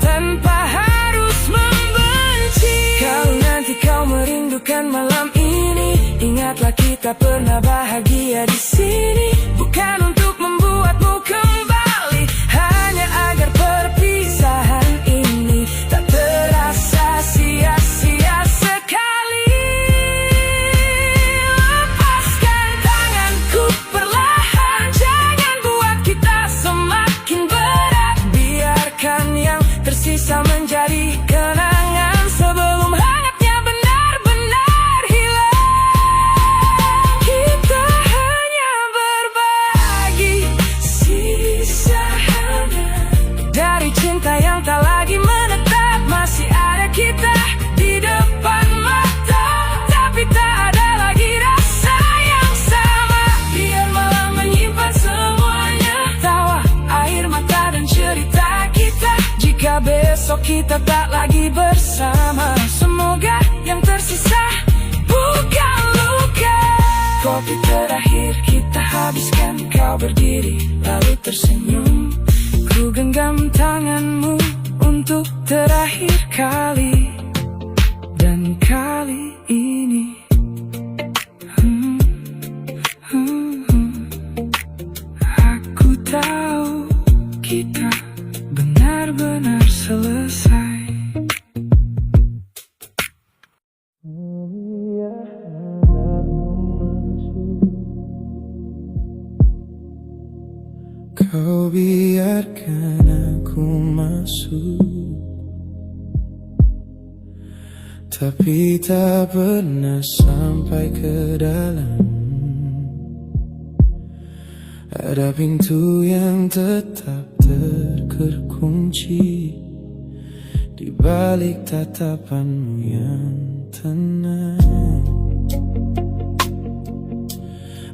tanpa harus membenci. Kalau nanti kau merindukan malam ini, ingatlah kita pernah bahagia di sini. Bukan untuk membuatmu kembali, hanya agar perpisahan ini tak terasa sia-sia sekali. Lepaskan tanganku perlahan, jangan buat kita semakin berat. Biarkan yang tersisa menjadi kenangan sebelum hangatnya benar-benar hilang. Kita hanya berbagi sisa hangat dari cinta yang tak lagi menetap. Masih ada kita di depan mata, tapi tak ada lagi rasa yang sama. Biar malam menyimpan semuanya, tawa, air mata dan cerita kita. Jika besok kita tak lagi bersama, semoga yang tersisa bukan luka. Kopi terakhir kita habiskan, kau berdiri lalu tersenyum. Ku genggam tanganmu untuk terakhir kali, dan kali ini biarkan aku masuk, tapi tak pernah sampai ke dalam. Ada pintu yang tetap terkunci di balik tatapanmu yang tenang.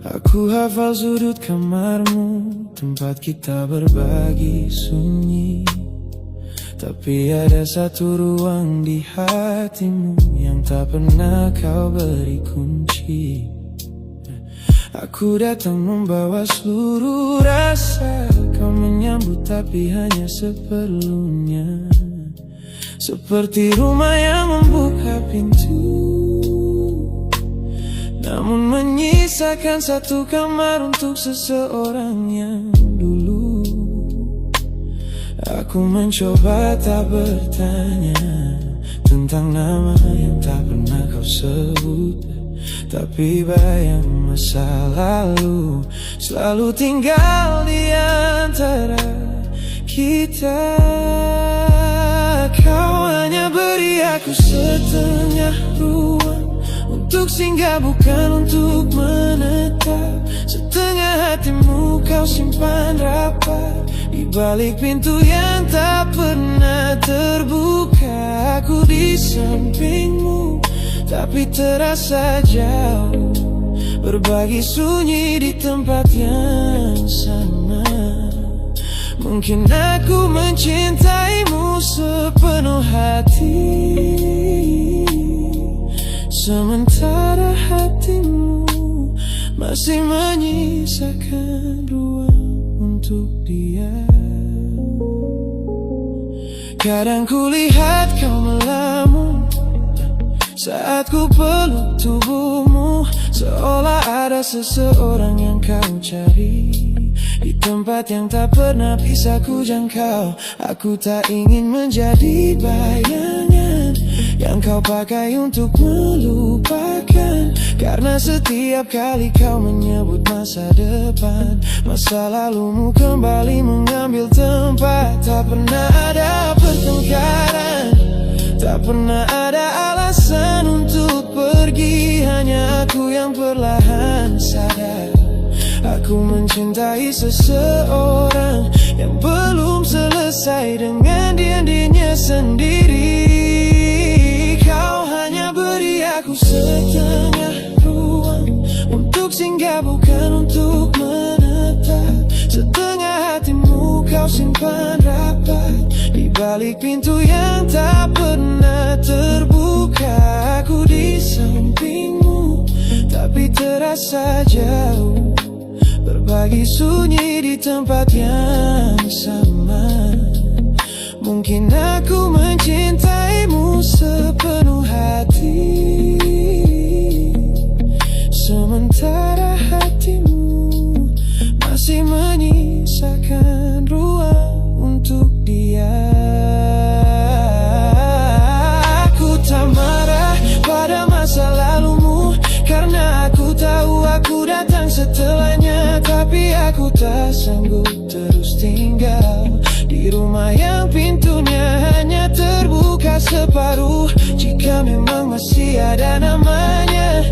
Aku hafal sudut kamarmu, tempat kita berbagi sunyi. Tapi ada satu ruang di hatimu yang tak pernah kau beri kunci. Aku datang membawa seluruh rasa, kau menyambut tapi hanya seperlunya. Seperti rumah yang membuka pintu, namun menyisakan satu kamar untuk seseorang yang dulu. Aku mencoba tak bertanya tentang nama yang tak pernah kau sebut, tapi bayang masa lalu selalu tinggal di antara kita. Kau hanya beri aku setengah ruang untuk singgah, bukan untuk menetap. Setengah hatimu kau simpan rapat di balik pintu yang tak pernah terbuka. Aku di sampingmu tapi terasa jauh, berbagi sunyi di tempat yang sama. Mungkin aku mencintaimu sepenuh hati, sementara hatimu masih menyisakan ruang untuk dia. Kadang kulihat kau melamun saat ku peluk tubuhmu, seolah ada seseorang yang kau cari di tempat yang tak pernah bisa ku jangkau. Aku tak ingin menjadi bayangan yang kau pakai untuk melupakan, karena setiap kali kau menyebut masa depan, masa lalumu kembali mengambil tempat. Tak pernah ada pertengkaran, tak pernah ada alasan untuk pergi. Hanya aku yang perlahan sadar, aku mencintai seseorang yang belum selesai dengan dirinya sendiri. Kau hanya beri aku setengah ruang untuk singgah, bukan untuk menetap. Setengah hatimu kau simpan rapat di balik pintu yang tak pernah terbuka. Aku di sampingmu tapi terasa jauh, berbagi sunyi di tempat yang sama. Mungkin aku mencintaimu sepenuh hati, sementara hatimu masih menyisakan ruang untuk dia. Aku tak marah pada masa lalumu, karena aku tahu aku datang setelahnya. Tapi aku tak sanggup terus tinggal di rumah yang pintunya hanya terbuka separuh. Jika memang masih ada namanya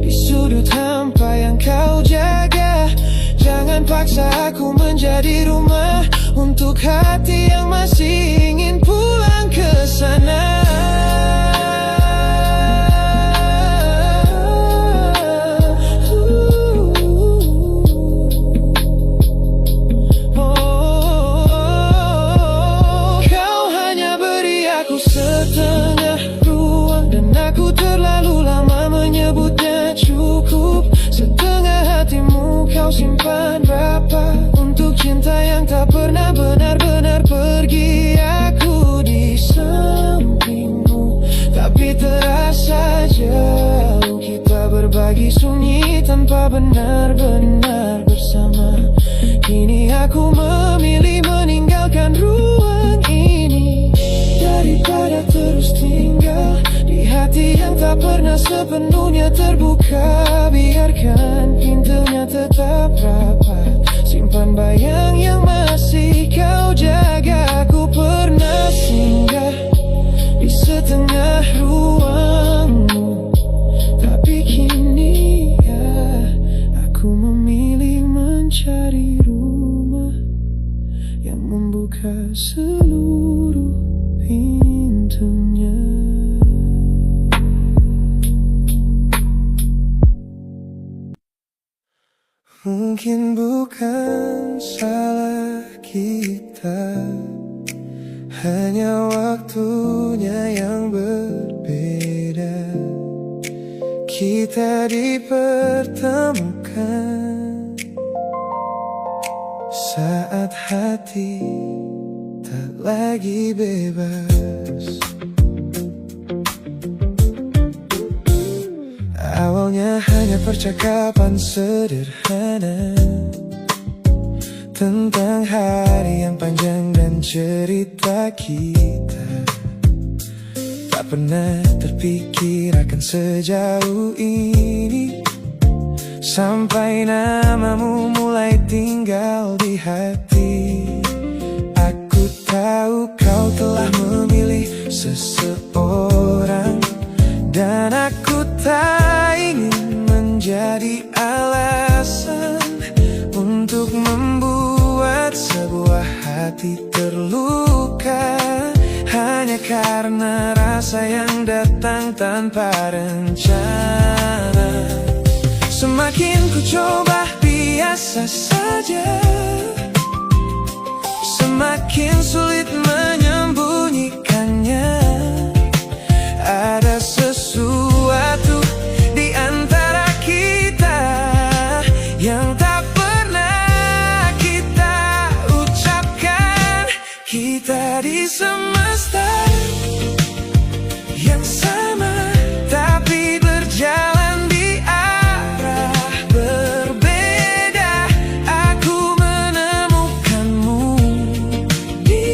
di sudut hampa yang kau jaga, jangan paksa aku menjadi rumah untuk hati yang masih ingin pulang ke sana. Setengah ruang dan aku terlalu lama menyebutnya cukup. Setengah hatimu kau simpan rapat untuk cinta yang tak pernah benar-benar pergi. Aku di sampingmu tapi terasa jauh, kita berbagi sunyi tanpa benar-benar bersama. Kini aku memilih meninggalkan ruang ini daripada terus tinggal di hati yang tak pernah sepenuhnya terbuka. Biarkan pintunya tetap rapat, simpan simpan bayang yang masih kau jaga. Ku pernah singgah di setengah ruangmu, tapi kini ya aku memilih mencari rumah yang membuka seluruh pintunya. Mungkin bukan salah kita, hanya waktunya yang berbeda. Kita dipertemukan saat hati tak lagi bebas. Awalnya hanya percakapan sederhana tentang hari yang panjang dan cerita kita. Tak pernah terpikir akan sejauh ini, sampai namamu mulai tinggal di hati. Aku tahu kau telah memilih seseorang, dan aku tak ingin menjadi alasan untuk membuat sebuah hati terluka, hanya karena rasa yang datang tanpa rencana. Semakin ku coba biasa saja, semakin sulit menyembunyikannya. Ada sesuatu di antara kita yang tak pernah kita ucapkan. Kita di semesta yang sama, tapi berjalan di arah berbeda. Aku menemukanmu di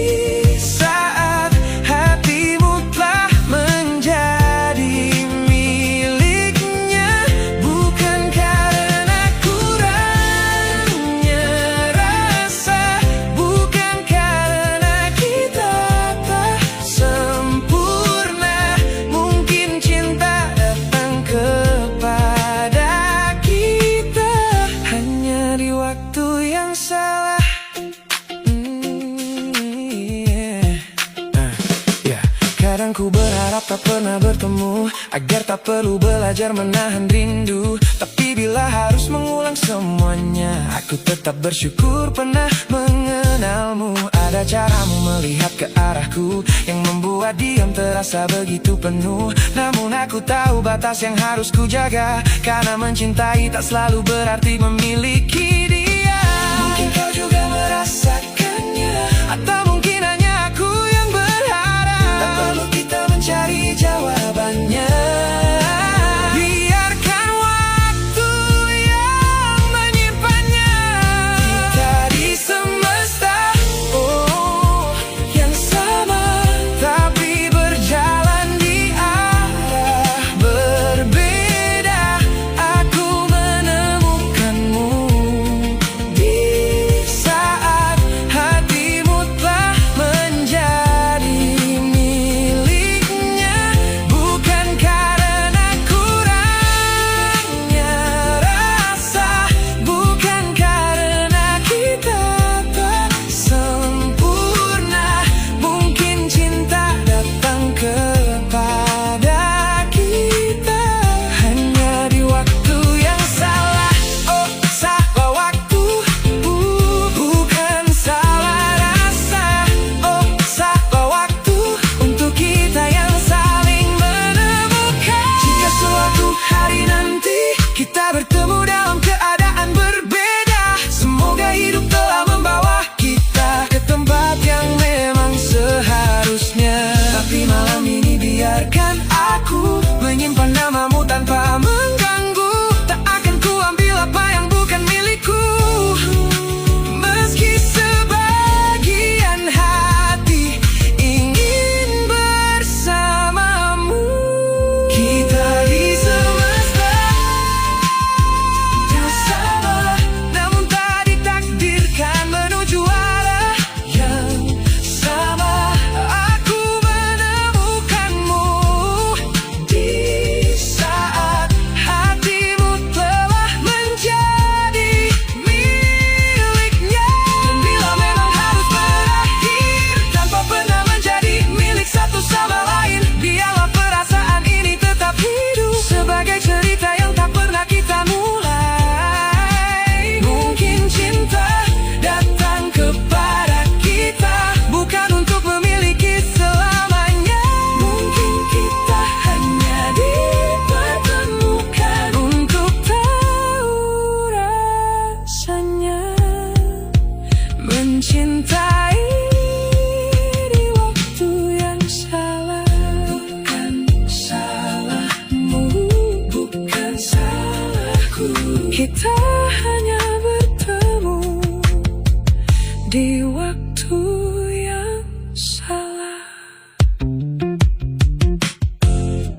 saat hatimu telah menjadi miliknya, bukan karena kurangnya rasa, bukan karena kita tak sempurna. Mungkin cinta datang kepada kita hanya di waktu yang salah. Kadang ku berharap tak pernah bertemu, agar tak perlu belajar menahan rindu. Tapi bila harus mengulang semuanya, aku tetap bersyukur pernah mengenalmu. Ada caramu melihat ke arahku yang membuat diam terasa begitu penuh. Namun aku tahu batas yang harus ku jaga, karena mencintai tak selalu berarti memiliki dia. Mungkin kau juga merasakannya, atau mungkin hanya aku yang berharap. Tak perlu kita mencari jawabannya, biarkan waktu yang menyimpannya. Kita di semesta yang sama, tapi berjalan di arah berbeda. Aku menemukanmu di saat hatimu telah mencintai di waktu yang salah. Bukan salahmu, bukan salahku. Kita hanya bertemu di waktu